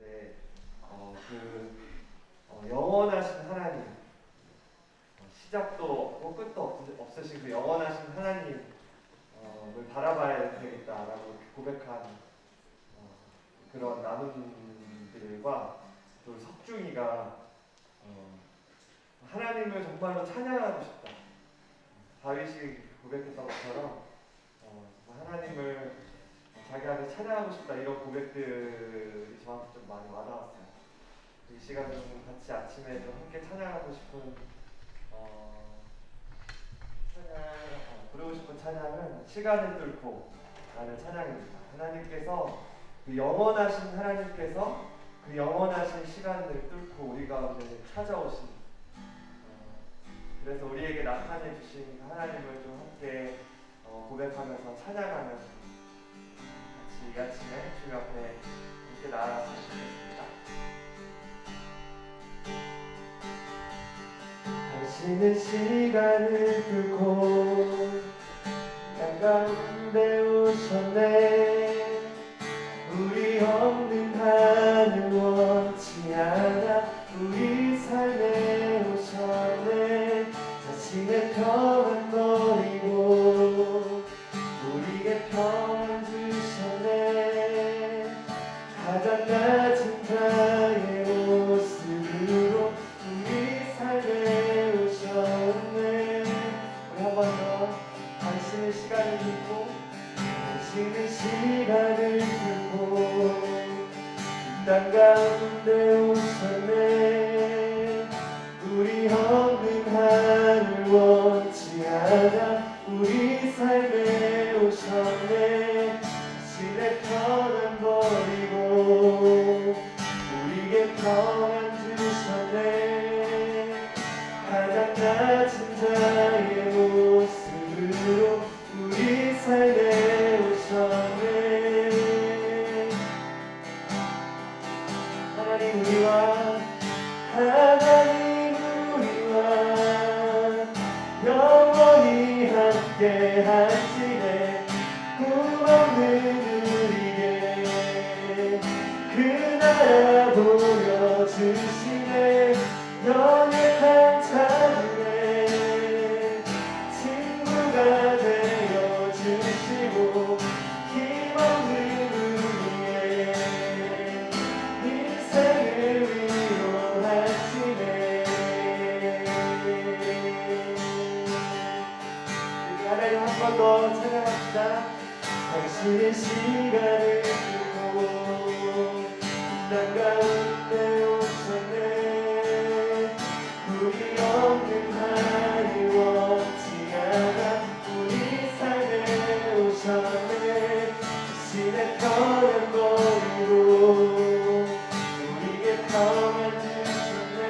네, 영원하신 하나님, 시작도 없고 끝도 없으신 그 영원하신 하나님을 바라봐야 되겠다라고 고백한 그런 나눔들과 또 석중이가 하나님을 정말로 찬양하고 싶다. 다윗이 고백했던 것처럼 하나님을 자기한테 찬양하고 싶다, 이런 고백들이 저한테 좀 많이 와닿았어요. 이 시간 좀 같이 아침에 좀 함께 찬양하고 싶은 부르고 싶은 찬양은 시간을 뚫고 라는 찬양입니다. 하나님께서 그 영원하신 하나님께서 그 영원하신 시간을 뚫고 우리 가운데 찾아오신, 그래서 우리에게 나타내 주신 하나님을 좀 함께 고백하면서 찬양하면서 같이 이 아침에 주님 앞에 함께 나아갔으면 좋겠습니다. 당신은 시간을 뚫고 땅 가운데 오셨네. 우리 없는 하늘 원치 않아 우리 삶에 오셨네. 자신의 평안 버리고 우리에게 평안 주셨네. 가장 낮은 자의 모습으로 우리 삶에 오셨네. 우리 한 번 더. 당신의 시간을 뚫고 당신의 시간을 뚫고 땅 가운데 오셨네. 우리 없는 하늘 원치 않아 우리 삶에 오셨네. 자신의 평안 버리고 우리에게 평안 주셨네. 가장 낮은 자의 모습으로 우리 삶에 오셨네. 하나님 우리와 영원히 함께 하시네. 꿈없는 우리에게 그 나라 보여주시네. 연약한 자들의 친구가 되어주시고 힘없는 우리의 인생을 위로하시네. 하나님 한 번 더 찬양합시다. 당신의 시간을 두고 땅 가운데 오셨네. 우리 없는 하늘 원치 않아 우리 삶에 오셨네. 자신의 평안 버리고 우리에게 평안 주셨네.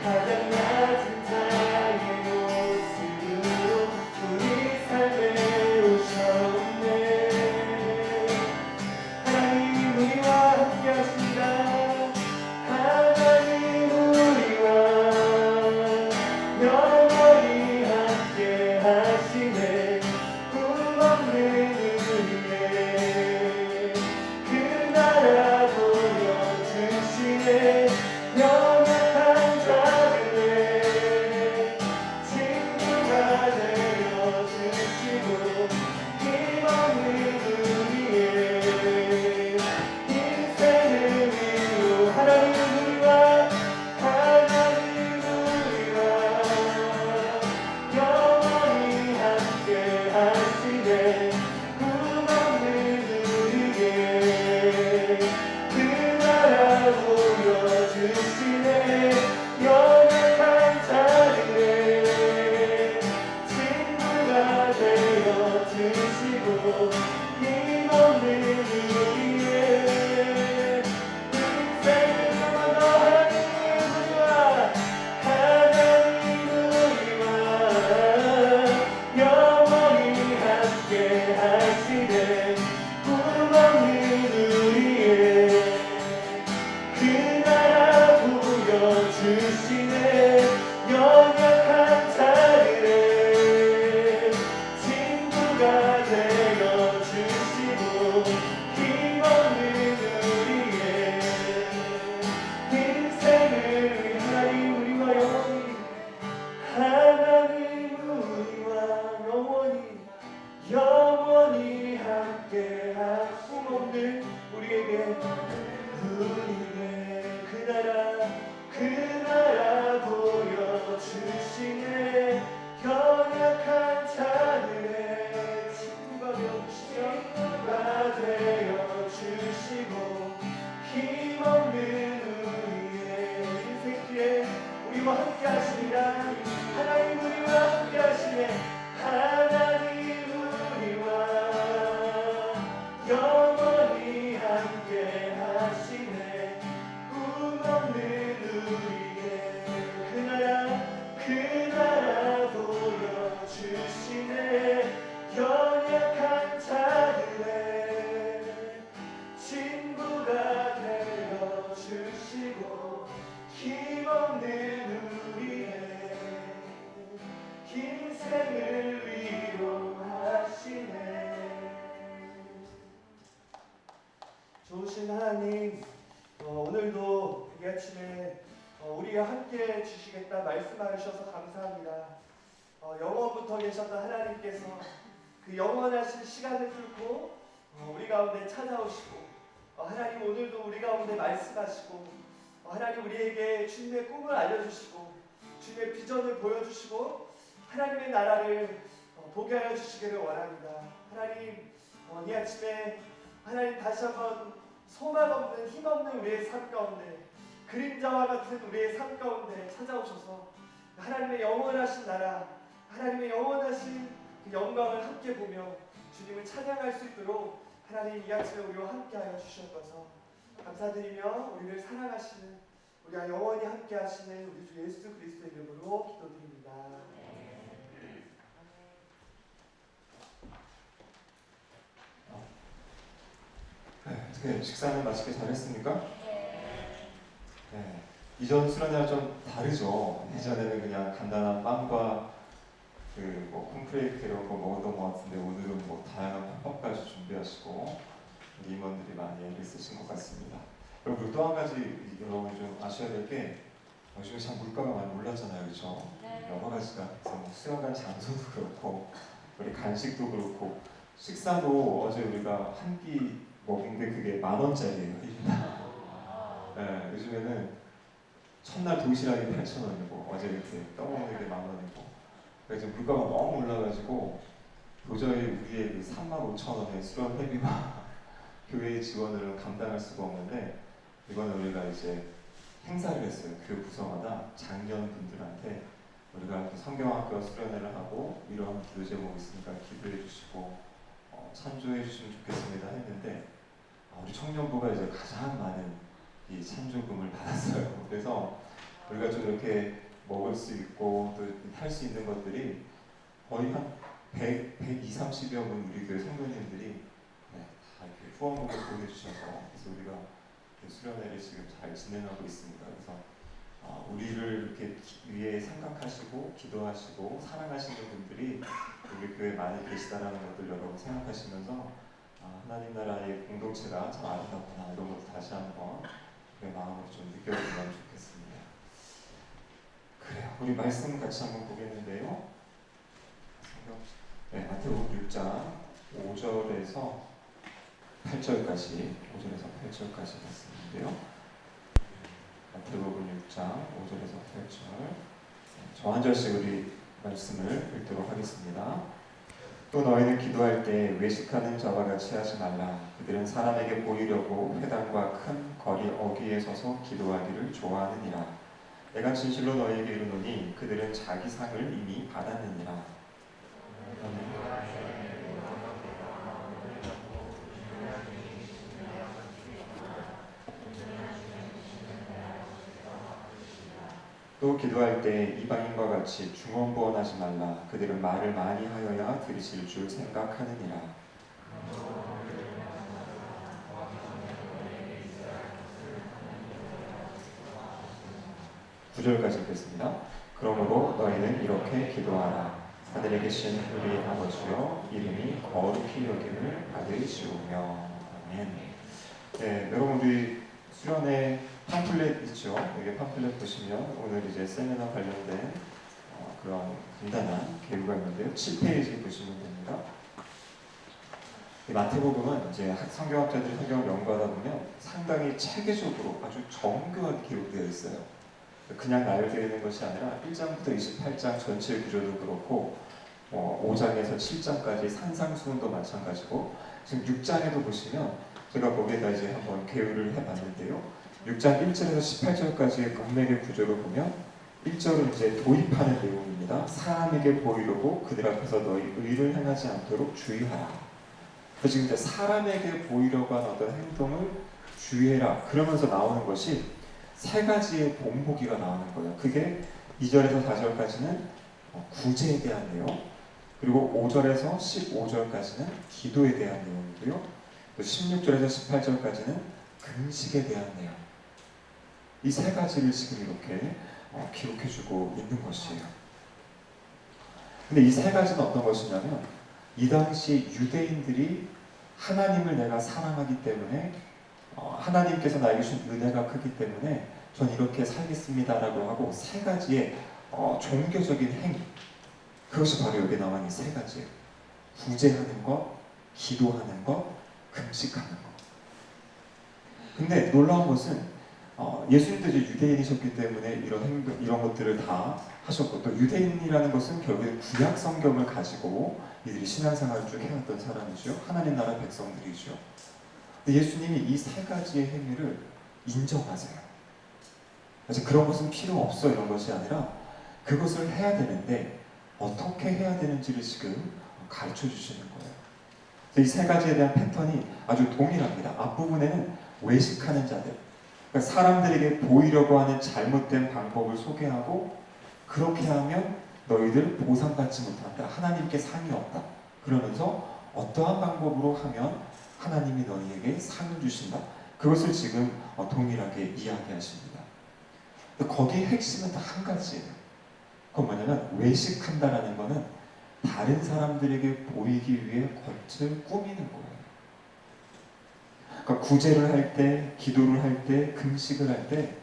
가장 낮은 자의 모습으로 우리 삶에 오셨네. 하나님 우리와 함께 하시네. 우리의 그 나라 보여주시네. 연약한 자들의 친구가 되어주시고 힘없는 우리의 인생길에 우리와 함께 하시리라. 하나님 우리와 함께 하시네. 하나님 우리와 영원히 함께 하시네. 꿈없는 우리의 그 나라 보여주시네. 연약한 자들의 친구가 되어주시고 힘없는 우리의 인생을 위로하시네. 좋으신 하나님, 오늘도 이 아침에 우리와 함께 주시겠다 말씀하셔서 감사합니다. 영원부터 계셨던 하나님께서 그 영원하신 시간을 뚫고 우리 가운데 찾아오시고 하나님 오늘도 우리 가운데 말씀하시고 하나님 우리에게 주님의 꿈을 알려주시고 주님의 비전을 보여주시고 하나님의 나라를 보게 하여 주시기를 원합니다. 하나님 이 아침에 하나님 다시 한번 소망 없는 힘 없는 우리의 삶 가운데 그림자와 같은 우리의 삶 가운데 찾아오셔서 하나님의 영원하신 나라 하나님의 영원하신 그 영광을 함께 보며 주님을 찬양할 수 있도록 하나님 이 아침에 우리와 함께하여 주셨어서 감사드리며 우리를 사랑하시는 우리와 영원히 함께하시는 우리 주 예수 그리스도의 이름으로 기도드립니다. 어떻게 식사는 맛있게 잘했습니까? 네. 이전 수련회와 좀 다르죠. 이전에는 그냥 간단한 빵과 뭐 콘프레이크 이런 거 먹었던 것 같은데 오늘은 뭐 다양한 팝업까지 준비하시고 임원들이 많이 애를 쓰신 것 같습니다. 그리고 또 한 가지 여러분이 좀 아셔야 될 게 요즘에 참 물가가 많이 올랐잖아요, 그렇죠? 여러 가지가 그래서 뭐 수영관 장소도 그렇고 우리 간식도 그렇고 식사도 어제 우리가 한 끼 먹은 게 그게 10,000원짜리예요. 네, 요즘에는 첫날 도시락이 8,000원이고 어제 이렇게 떠먹는 게 10,000원이고 그래서 물가가 너무 올라가지고 도저히 우리의 그 35,000원의 수련 회비와 교회의 지원을 감당할 수가 없는데 이번에 우리가 이제 행사를 했어요. 교회 부서마다 장년 분들한테 우리가 성경학교 수련회를 하고 이런 기도 제목이 있으니까 기도해 주시고 찬조해 주시면 좋겠습니다 했는데 우리 청년부가 이제 가장 많은 이 찬조금을 받았어요. 그래서 우리가 좀 이렇게 먹을 수 있고 또 할 수 있는 것들이 거의 한 120, 30여 분 우리 교회 성도님들이 다 이렇게 후원금을 보내주셔서 그래서 우리가 수련회를 지금 잘 진행하고 있습니다. 그래서 우리를 이렇게 위에 생각하시고 기도하시고 사랑하시는 분들이 우리 교회에 많이 계시다라는 것들 여러분 생각하시면서 하나님 나라의 공동체가 참 아름답구나 이런 것도 다시 한번 내 마음으로 좀 느껴보면 좋겠습니다. 그래요. 우리 말씀 같이 한번 보겠는데요. 네, 마태복음 6장 5절에서 8절까지 말씀인데요. 마태복음 6장 5절에서 8절 저 한 절씩 우리 말씀을 읽도록 하겠습니다. 또 너희는 기도할 때 외식하는 자와 같이 하지 말라. 그들은 사람에게 보이려고 회당과 큰 거리 어귀에 서서 기도하기를 좋아하느니라. 내가 진실로 너희에게 이르노니 그들은 자기 상을 이미 받았느니라. 또 기도할 때 이방인과 같이 중언부언하지 말라. 그들은 말을 많이 하여야 들으실 줄 생각하느니라. 9절까지 읽겠습니다. 그러므로 너희는 이렇게 기도하라. 하늘에 계신 우리 아버지여 이름이 거룩히 여김을 받으시오며. 아멘. 네, 여러분 우리 수련회 팜플렛 있죠? 여기 팜플렛 보시면 오늘 이제 세미나 관련된 그런 간단한 개요가 있는데요. 7페이지 보시면 됩니다. 이 마태복음은 이제 성경학자들이 성경을 연구하다 보면 상당히 체계적으로 아주 정교하게 기록되어 있어요. 그냥 나열되어 있는 것이 아니라 1장부터 28장 전체 구조도 그렇고 5장에서 7장까지 산상수훈도 마찬가지고 지금 6장에도 보시면 제가 거기에다 이제 한번 개요를 해봤는데요. 6장 1절에서 18절까지의 문맥의 구조를 보면 1절은 이제 도입하는 내용입니다. 사람에게 보이려고 그들 앞에서 너희 의를 행하지 않도록 주의하라. 그래서 지금 이제 사람에게 보이려고 하는 어떤 행동을 주의해라. 그러면서 나오는 것이 세 가지의 본보기가 나오는 거예요. 그게 2절에서 4절까지는 구제에 대한 내용, 그리고 5절에서 15절까지는 기도에 대한 내용이고요. 또 16절에서 18절까지는 금식에 대한 내용. 이 세 가지를 지금 이렇게 기록해주고 있는 것이에요. 근데 이 세 가지는 어떤 것이냐면 이 당시 유대인들이 하나님을 내가 사랑하기 때문에 하나님께서 나에게 주신 은혜가 크기 때문에 전 이렇게 살겠습니다라고 하고 세 가지의 종교적인 행위, 그것이 바로 여기 나와 있는 세 가지예요. 구제하는 것, 기도하는 것, 금식하는 것. 근데 놀라운 것은 예수님도 이제 유대인이셨기 때문에 이런 것들을 다 하셨고, 또 유대인이라는 것은 결국에 구약 성경을 가지고 이들이 신앙생활을 쭉 해왔던 사람이죠. 하나님 나라 백성들이죠. 근데 예수님이 이 세 가지의 행위를 인정하세요. 그래서 그런 것은 필요 없어 이런 것이 아니라 그것을 해야 되는데 어떻게 해야 되는지를 지금 가르쳐 주시는 거예요. 이 세 가지에 대한 패턴이 아주 동일합니다. 앞부분에는 외식하는 자들, 그러니까 사람들에게 보이려고 하는 잘못된 방법을 소개하고 그렇게 하면 너희들 보상받지 못한다. 하나님께 상이 없다. 그러면서 어떠한 방법으로 하면 하나님이 너희에게 상을 주신다. 그것을 지금 동일하게 이야기하십니다. 거기에 핵심은 다 한 가지예요. 그건 뭐냐면 외식한다라는 것은 다른 사람들에게 보이기 위해 겉을 꾸미는 거예요. 그러니까 구제를 할 때, 기도를 할 때, 금식을 할 때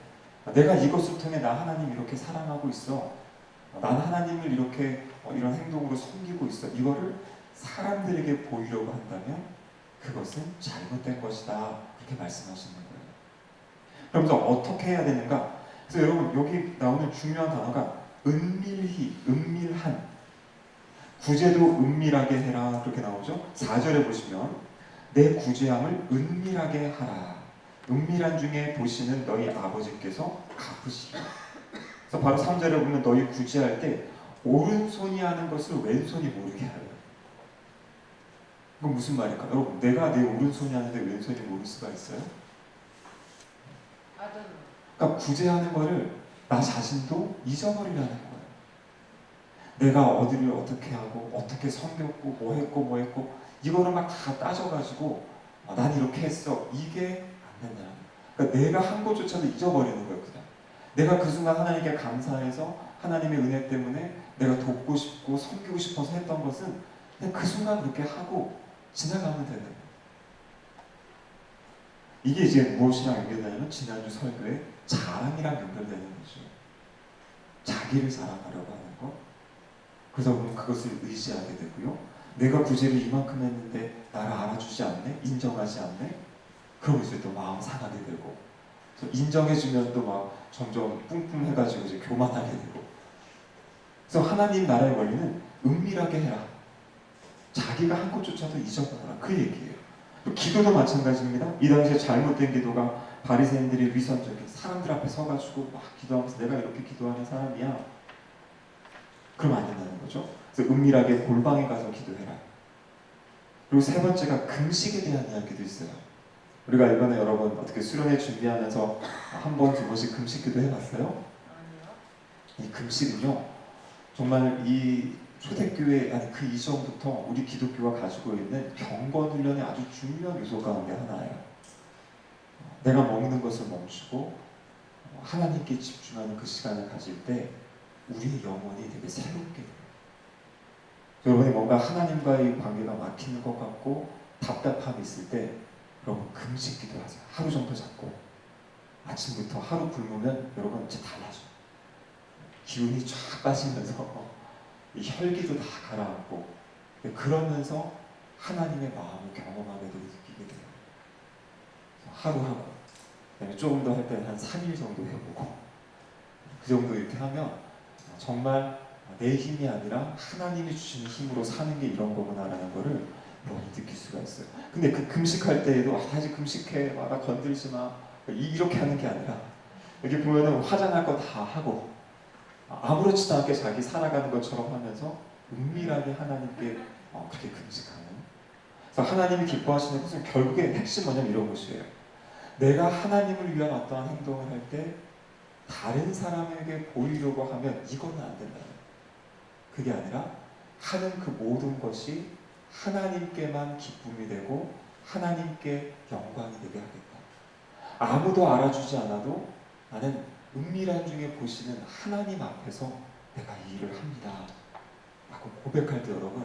내가 이것을 통해 나 하나님 이렇게 사랑하고 있어. 난 하나님을 이렇게 이런 행동으로 섬기고 있어. 이거를 사람들에게 보이려고 한다면 그것은 잘못된 것이다. 그렇게 말씀하시는 거예요. 그러면서 어떻게 해야 되는가? 그래서 여러분 여기 나오는 중요한 단어가 은밀히, 은밀한. 구제도 은밀하게 해라. 그렇게 나오죠. 4절에 보시면 내 구제함을 은밀하게 하라. 은밀한 중에 보시는 너희 아버지께서 갚으시리라. 그래서 바로 3절에 보면 너희 구제할 때 오른손이 하는 것을 왼손이 모르게 하라. 그건 무슨 말일까? 여러분, 내가 내 오른손이 하는데 왼손이 모를 수가 있어요? 그러니까 구제하는 거를 나 자신도 잊어버리라는 거예요. 내가 어디를 어떻게 하고 어떻게 섬겼고 뭐 했고 이거를 막 다 따져가지고 난 이렇게 했어. 이게 안 된다. 그러니까 내가 한 것조차도 잊어버리는 거예요. 그냥. 내가 그 순간 하나님께 감사해서 하나님의 은혜 때문에 내가 돕고 싶고 섬기고 싶어서 했던 것은 그냥 그 순간 그렇게 하고 지나가면 되는 거예요. 이게 이제 무엇이랑 연결되냐면 지난주 설교에 자랑이랑 연결되는 거죠. 자기를 자랑하려고 하는 거. 그러다 보면 그것을 의지하게 되고요. 내가 구제를 이만큼 했는데 나를 알아주지 않네? 인정하지 않네? 그러고 이제 또 마음 상하게 되고, 인정해주면 또 막 점점 뿡뿡해가지고 이제 교만하게 되고. 그래서 하나님 나라의 원리는 은밀하게 해라. 자기가 한 것조차도 잊어버려라. 그 얘기예요. 기도도 마찬가지입니다. 이 당시에 잘못된 기도가 바리새인들이 위선적인 사람들 앞에 서가지고 막 기도하면서 내가 이렇게 기도하는 사람이야. 그러면 안 된다는 거죠. 그래서 은밀하게 골방에 가서 기도해라. 그리고 세 번째가 금식에 대한 이야기도 있어요. 우리가 이번에 여러분 어떻게 수련회 준비하면서 한 번, 두 번씩 금식 기도 해봤어요? 아니요. 이 금식은요, 정말 이 초대교회 아니 그 이전부터 우리 기독교가 가지고 있는 경건 훈련의 아주 중요한 요소 가운데 하나예요. 내가 먹는 것을 멈추고 하나님께 집중하는 그 시간을 가질 때 우리의 영혼이 되게 새롭게 돼요. 여러분이 뭔가 하나님과의 관계가 막히는 것 같고 답답함이 있을 때 여러분 금식 기도하세요. 하루 정도 잡고 아침부터 하루 굶으면 여러분 진짜 달라져요. 기운이 쫙 빠지면서 이 혈기도 다 가라앉고, 그러면서 하나님의 마음을 경험하게 되고 느끼게 돼요. 하루하루, 그다음에 조금 더 할 때는 한 3일 정도 해보고, 그 정도 이렇게 하면 정말 내 힘이 아니라 하나님이 주시는 힘으로 사는 게 이런 거구나라는 거를 많이 느낄 수가 있어요. 근데 그 금식할 때에도 다시 금식해, 나 건들지 마, 이렇게 하는 게 아니라, 여기 보면은 화장할 거 다 하고 아무렇지도 않게 자기 살아가는 것처럼 하면서 은밀하게 하나님께 그렇게 금식하는. 그래서 하나님이 기뻐하시는 것은 결국에 핵심 뭐냐면 이런 것이에요. 내가 하나님을 위한 어떠한 행동을 할 때 다른 사람에게 보이려고 하면 이거는 안 된다는 거예요. 그게 아니라 하는 그 모든 것이 하나님께만 기쁨이 되고 하나님께 영광이 되게 하겠다. 아무도 알아주지 않아도 나는 은밀한 중에 보시는 하나님 앞에서 내가 이 일을 합니다 라고 고백할 때 여러분,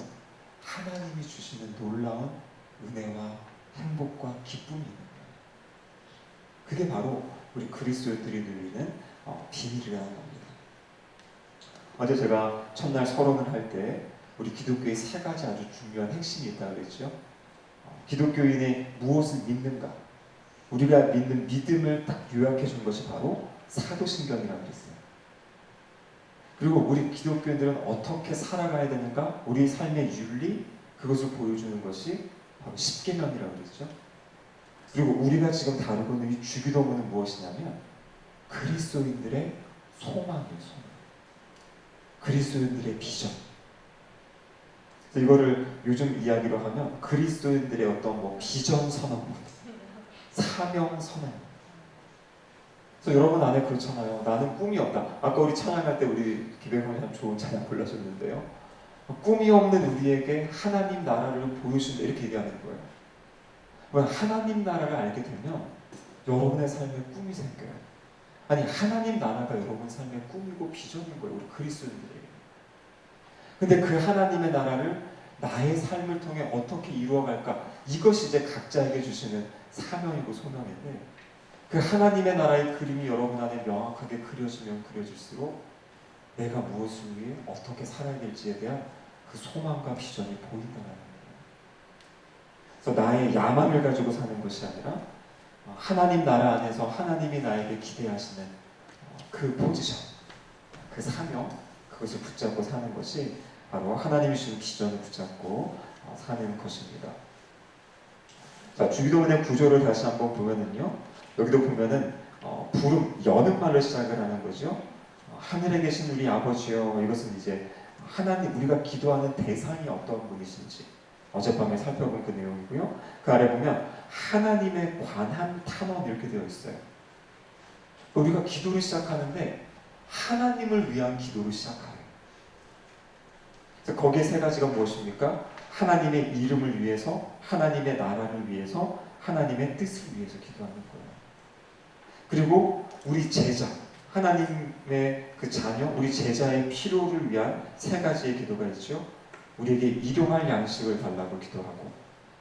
하나님이 주시는 놀라운 은혜와 행복과 기쁨이 있는 거예요. 그게 바로 우리 그리스도인들이 누리는 비밀이라는 겁니다. 어제 제가 첫날 서론을 할 때 우리 기독교의 세 가지 아주 중요한 핵심이 있다고 그랬죠. 기독교인이 무엇을 믿는가, 우리가 믿는 믿음을 딱 요약해 준 것이 바로 사도신경이라고 그랬어요. 그리고 우리 기독교인들은 어떻게 살아가야 되는가, 우리 삶의 윤리, 그것을 보여주는 것이 바로 십계명이라고 그랬죠. 그리고 우리가 지금 다루고 있는 이 주기도문은 무엇이냐면 그리스도인들의 소망이에요. 소망. 그리스도인들의 비전. 그래서 이거를 요즘 이야기로 하면 그리스도인들의 어떤 비전 선언문, 사명 선언문. 그래서 여러분 안에 그렇잖아요. 나는 꿈이 없다. 아까 우리 찬양할 때 우리 기백형이 참 좋은 찬양 불러줬는데요. 꿈이 없는 우리에게 하나님 나라를 보여준다 이렇게 얘기하는 거예요. 하나님 나라를 알게 되면 여러분의 삶에 꿈이 생겨요. 아니, 하나님 나라가 여러분 삶의 꿈이고 비전인 거예요. 우리 그리스도인들에게. 근데 그 하나님의 나라를 나의 삶을 통해 어떻게 이루어갈까? 이것이 이제 각자에게 주시는 사명이고 소명인데, 그 하나님의 나라의 그림이 여러분 안에 명확하게 그려지면 그려질수록 내가 무엇을 위해 어떻게 살아야 될지에 대한 그 소망과 비전이 보인다는 거예요. 그래서 나의 야망을 가지고 사는 것이 아니라 하나님 나라 안에서 하나님이 나에게 기대하시는 그 포지션, 그 사명, 그것을 붙잡고 사는 것이 바로 하나님이 주신 비전을 붙잡고 사는 것입니다. 자, 주기도문의 구조를 다시 한번 보면은요, 여기도 보면은 부름, 여는 말로 시작을 하는 거죠. 하늘에 계신 우리 아버지여, 이것은 이제 하나님, 우리가 기도하는 대상이 어떤 분이신지 어젯밤에 살펴본 그 내용이고요. 그 아래 보면 하나님에 관한 탄원 이렇게 되어 있어요. 우리가 기도를 시작하는데 하나님을 위한 기도를 시작해요. 그래서 거기에 세 가지가 무엇입니까? 하나님의 이름을 위해서, 하나님의 나라를 위해서, 하나님의 뜻을 위해서 기도하는 거예요. 그리고 우리 제자, 하나님의 그 자녀, 우리 제자의 필요를 위한 세 가지의 기도가 있죠. 우리에게 일용할 양식을 달라고 기도하고,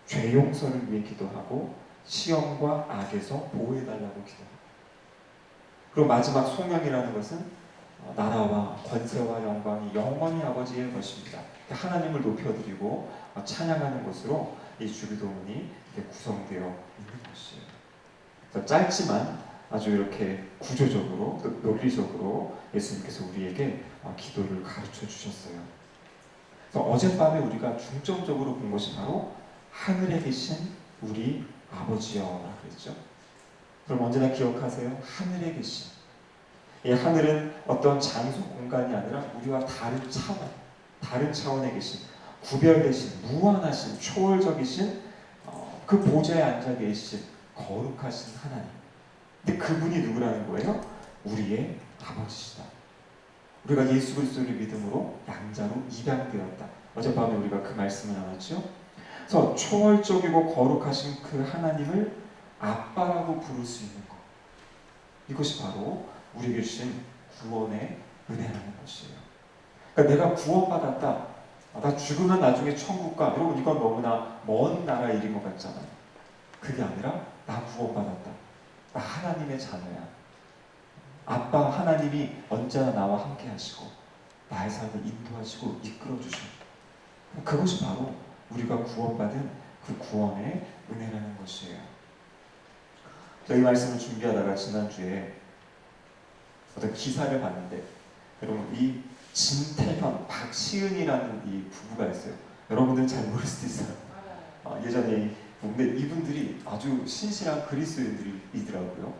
죄 용서를 위해 기도하고, 시험과 악에서 보호해달라고 기도하고, 그리고 마지막 소명이라는 것은 나라와 권세와 영광이 영원히 아버지의 것입니다. 하나님을 높여드리고 찬양하는 것으로 이 주기도문이 구성되어 있는 것이에요. 그래서 짧지만 아주 이렇게 구조적으로 또 논리적으로 예수님께서 우리에게 기도를 가르쳐 주셨어요. 그래서 어젯밤에 우리가 중점적으로 본 것이 바로 하늘에 계신 우리 아버지여라고 그랬죠. 그럼 언제나 기억하세요. 하늘에 계신. 이 하늘은 어떤 장소, 공간이 아니라 우리와 다른 차원에 계신, 구별되신, 무한하신, 초월적이신 그 보좌에 앉아 계신 거룩하신 하나님. 근데 그분이 누구라는 거예요? 우리의 아버지시다. 우리가 예수 그리스도를 믿음으로 양자로 입양되었다. 어젯밤에 우리가 그 말씀을 나눴죠. 그래서 초월적이고 거룩하신 그 하나님을 아빠라고 부를 수 있는 것. 이것이 바로 우리에게 주신 구원의 은혜라는 것이에요. 그러니까 내가 구원받았다. 나 죽으면 나중에 천국 가. 여러분, 이건 너무나 먼 나라 일인 것 같잖아요. 그게 아니라 나 구원받았다. 나 하나님의 자녀야. 아빠 하나님이 언제나 나와 함께 하시고 나의 삶을 인도하시고 이끌어 주셔. 그것이 바로 우리가 구원받은 그 구원의 은혜라는 것이에요. 저희 말씀을 준비하다가 지난주에 어떤 기사를 봤는데 여러분 이 진태현, 박시은이라는 이 부부가 있어요. 여러분들은 잘 모를 수도 있어요. 예전에 근데 이분들이 아주 신실한 그리스도인들이더라고요.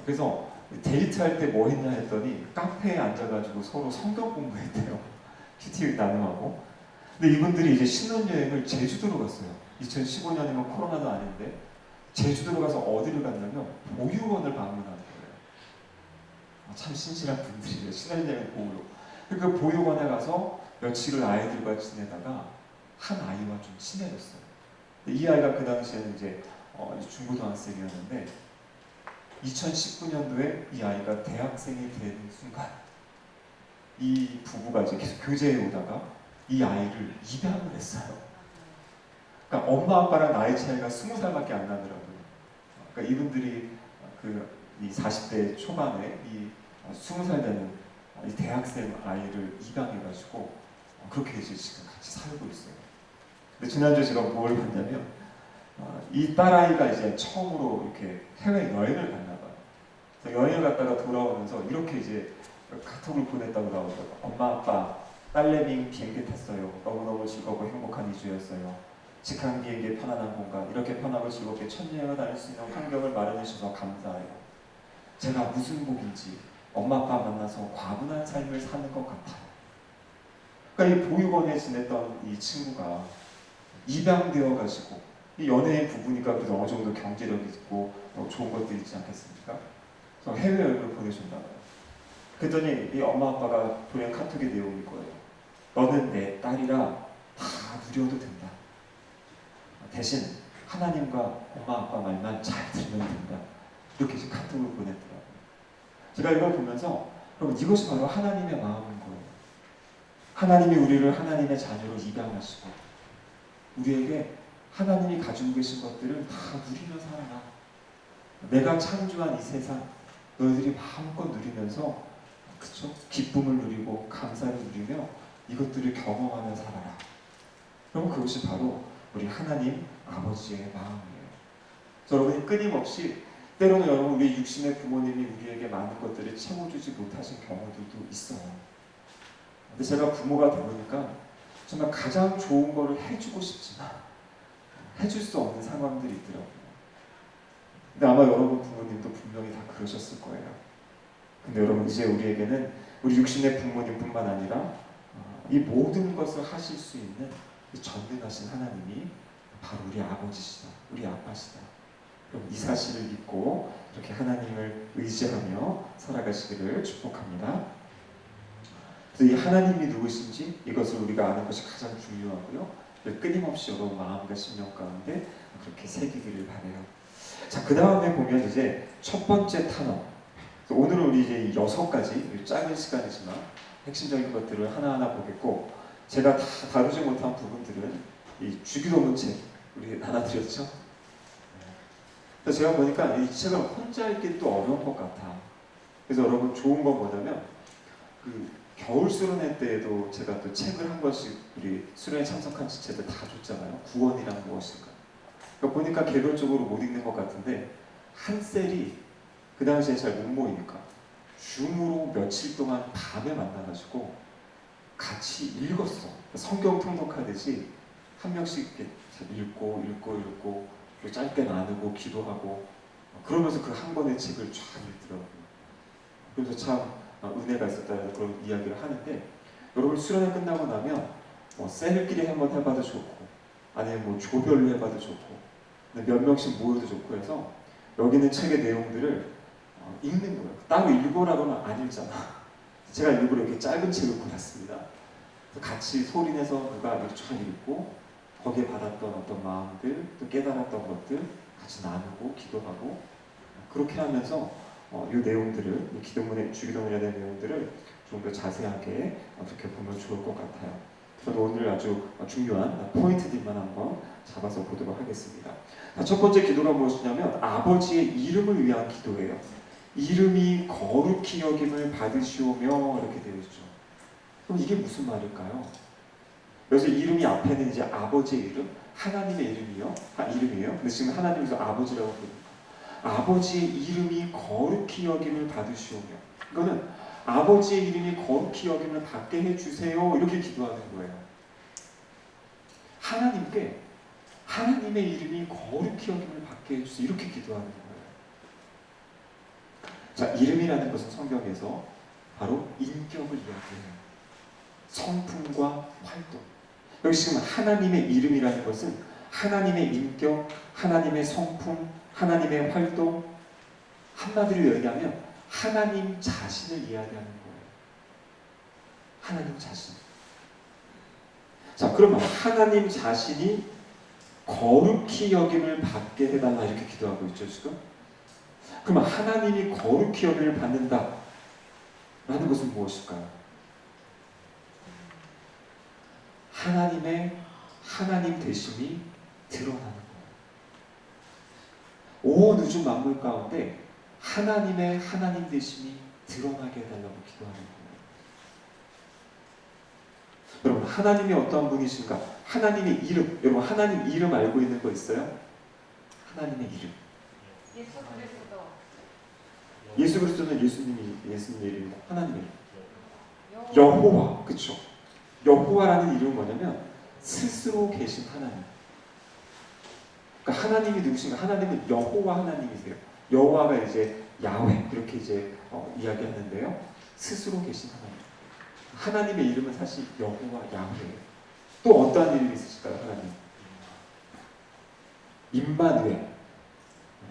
그래서 데이트할 때 뭐 했냐 했더니 카페에 앉아가지고 서로 성경 공부했대요. 큐티 나눔하고. 근데 이분들이 이제 신혼여행을 제주도로 갔어요. 2015년이면 코로나도 아닌데 제주도로 가서 어디를 갔냐면 보육원을 방문한 거예요. 참 신실한 분들이에요. 신혼여행 보육. 그 보육원에 가서 며칠을 아이들과 지내다가 한 아이와 좀 친해졌어요. 이 아이가 그 당시에는 이제 중고등학생이었는데 2019년도에 이 아이가 대학생이 되는 순간 이 부부가 이제 계속 교제해 오다가 이 아이를 입양을 했어요. 그러니까 엄마 아빠랑 나이 차이가 20살밖에 안 나더라고요. 그러니까 이분들이 이 40대 초반에 이 20살 되는 이 대학생 아이를 입양해가지고 그렇게 이제 지금 같이 살고 있어요. 근데 지난주에 제가 뭘 봤냐면 이 딸아이가 이제 처음으로 이렇게 해외 여행을 갔나 봐요. 그래서 여행을 갔다가 돌아오면서 이렇게 이제 카톡을 보냈다고 나오더라고요. 엄마 아빠 딸내미 비행기 탔어요. 너무너무 즐겁고 행복한 2주였어요. 직항 비행기의 편안한 공간, 이렇게 편하고 즐겁게 첫 여행을 다닐 수 있는 환경을 마련해 주셔서 감사해요. 제가 무슨 복인지 엄마 아빠 만나서 과분한 삶을 사는 것 같아요. 그러니까 이 보육원에 지냈던 이 친구가 입양되어 가지고 이 연예인 부부니까 그래도 어느 정도 경제력이 있고 좋은 것들이 있지 않겠습니까? 그래서 해외여행을 보내준다고요. 그랬더니 이 엄마 아빠가 보낸 카톡의 내용이 거예요. 너는 내 딸이라 다 누려도 된다. 대신 하나님과 엄마 아빠 말만 잘 들으면 된다. 이렇게 이제 카톡을 보냈더라고요. 제가 이걸 보면서 여러분 이것이 바로 하나님의 마음인 거예요. 하나님이 우리를 하나님의 자녀로 입양하시고 우리에게 하나님이 가지고 계신 것들을 다 누리며 살아라. 내가 창조한 이 세상 너희들이 마음껏 누리면서 그쵸? 기쁨을 누리고 감사를 누리며 이것들을 경험하며 살아라. 그럼 그것이 바로 우리 하나님 아버지의 마음이에요. 여러분이 끊임없이 때로는 여러분 우리 육신의 부모님이 우리에게 많은 것들을 채워주지 못하신 경우들도 있어요. 근데 제가 부모가 되보니까 정말 가장 좋은 거를 해주고 싶지만 해줄 수 없는 상황들이 있더라고요. 근데 아마 여러분 부모님도 분명히 다 그러셨을 거예요. 근데 여러분 이제 우리에게는 우리 육신의 부모님뿐만 아니라 이 모든 것을 하실 수 있는 전능하신 하나님이 바로 우리 아버지시다. 우리 아빠시다. 그럼 이 사실을 믿고 이렇게 하나님을 의지하며 살아가시기를 축복합니다. 그래서 이 하나님이 누구신지 이것을 우리가 아는 것이 가장 중요하고요. 끊임없이 여러분 마음과 심령 가운데 그렇게 새기기를 바라요. 자, 그 다음에 보면 이제 첫 번째 탄원. 오늘은 우리 이제 6가지 짧은 시간이지만 핵심적인 것들을 하나하나 보겠고 제가 다 다루지 못한 부분들은 이 주기도문 책 우리 나눠드렸죠. 그래서 제가 보니까 이 책을 혼자 읽기 또 어려운 것 같아. 그래서 여러분 좋은 건 뭐냐면 그 겨울 수련회 때에도 제가 또 책을 한 권씩 우리 수련회 참석한 지체들 다 줬잖아요. 구원이란 무엇인가. 그러니까 보니까 개별적으로 못 읽는 것 같은데 한 셀이 그 당시에 잘 못 모이니까 줌으로 며칠 동안 밤에 만나가지고 같이 읽었어. 성경 통독하듯이 한 명씩 이렇게 읽고 그리고 짧게 나누고 기도하고 그러면서 그 한 권의 책을 쫙 읽더라고요. 그래서 참 은혜가 있었다는 그런 이야기를 하는데 여러분 수련회 끝나고 나면 뭐 셀끼리 한번 해봐도 좋고 아니면 뭐 조별로 해봐도 좋고 몇 명씩 모여도 좋고 해서 여기 있는 책의 내용들을 읽는 거예요. 따로 읽으라고는 안 읽잖아. 제가 일부러 이렇게 짧은 책을 골랐습니다. 같이 소리내서 누가 이렇게 쫙 읽고 거기에 받았던 어떤 마음들 또 깨달았던 것들 같이 나누고 기도하고 그렇게 하면서 이 내용들을 이 기도문에 주기도문에 대한 내용들을 좀 더 자세하게 어떻게 보면 좋을 것 같아요. 저도 오늘 아주 중요한 포인트들만 한번 잡아서 보도록 하겠습니다. 첫 번째 기도가 무엇이냐면 아버지의 이름을 위한 기도예요. 이름이 거룩히 여김을 받으시오며 이렇게 되어 있죠. 그럼 이게 무슨 말일까요? 그래서 이름이 앞에는 이제 아버지의 이름, 하나님의 이름이에요. 근데 지금 하나님께서 아버지라고 부릅니다. 아버지의 이름이 거룩히 여김을 받으시오며, 이거는 아버지의 이름이 거룩히 여김을 받게 해주세요, 이렇게 기도하는 거예요. 하나님께 하나님의 이름이 거룩히 여김을 받게 해주세요, 이렇게 기도하는 거예요. 자, 이름이라는 것은 성경에서 바로 인격을 이야기해요. 성품과 활동. 여기 지금 하나님의 이름이라는 것은 하나님의 인격, 하나님의 성품, 하나님의 활동, 한마디로 얘기하면 하나님 자신을 이야기하는 거예요. 하나님 자신. 자, 그러면 하나님 자신이 거룩히 여김을 받게 해달라, 이렇게 기도하고 있죠, 지금. 그러면 하나님이 거룩히 여김을 받는다 라는 것은 무엇일까요? 하나님의 하나님 되심이 드러나는 거예요. 온 우주 만물 가운데 하나님의 하나님 되심이 드러나게 해달라고 기도하는 거예요. 여러분, 하나님이 어떠한 분이신가? 하나님의 이름, 여러분 하나님 이름 알고 있는 거 있어요? 하나님의 이름. 예수 그리스도. 예수 그리스도는 예수님의 이름이다. 하나님의 이름. 여호와, 그렇죠? 여호와라는 이름은 뭐냐면 스스로 계신 하나님. 그러니까 하나님이 누구신가? 하나님은 여호와 하나님이세요. 여호와가 이제 야훼 이렇게 이제 이야기하는데요. 스스로 계신 하나님. 하나님의 이름은 사실 여호와 야훼예요. 또 어떠한 이름이 있으실까요, 하나님? 임마누엘.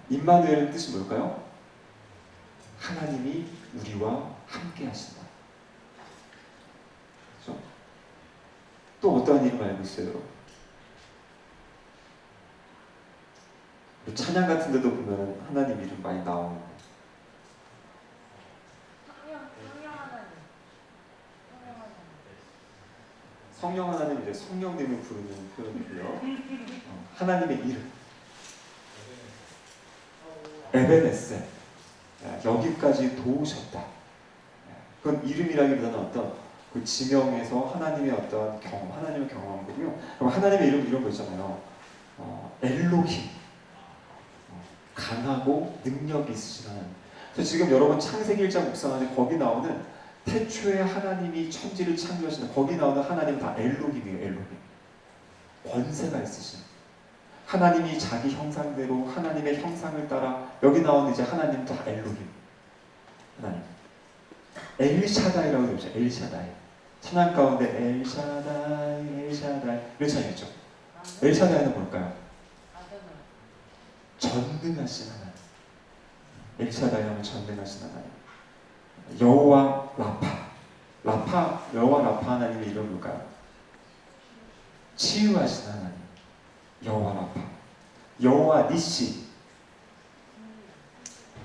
임마누엘의 뜻이 뭘까요? 하나님이 우리와 함께 하신다. 그렇죠? 또 어떠한 이름 알고 있어요? 찬양 같은 데도 보면 하나님 이름 많이 나오는데. 성령 하나님, 이제 성령님을 부르는 표현이고요. 하나님의 이름. 에베네세. 여기까지 도우셨다. 그건 이름이라기보다는 어떤 그 지명에서 하나님의 어떤 경험, 하나님의 경험한 거고요. 그럼 하나님의 이름 이런 거 있잖아요. 엘로힘. 강하고 능력이 있으신 하나님. 그래서 지금 여러분 창세기 1장 묵상하는데 거기 나오는 태초에 하나님이 천지를 창조하시는 거기 나오는 하나님 다 엘로힘이에요. 엘로힘. 권세가 있으신. 하나님이 자기 형상대로 하나님의 형상을 따라 여기 나오는 이제 하나님 다 엘로힘. 하나님. 엘샤다이라고 되죠. 엘샤다이. 찬양 가운데 엘샤다이, 엘샤다이 이런 찬양이죠. 엘샤다이는 뭘까요? 전능하신 하나님. 엘샤다이 하면 전능하신 하나님. 여호와 라파. 여호와 라파 하나님의 이름 뭘까요? 치유하신 하나님. 여호와 라파. 여호와 니시.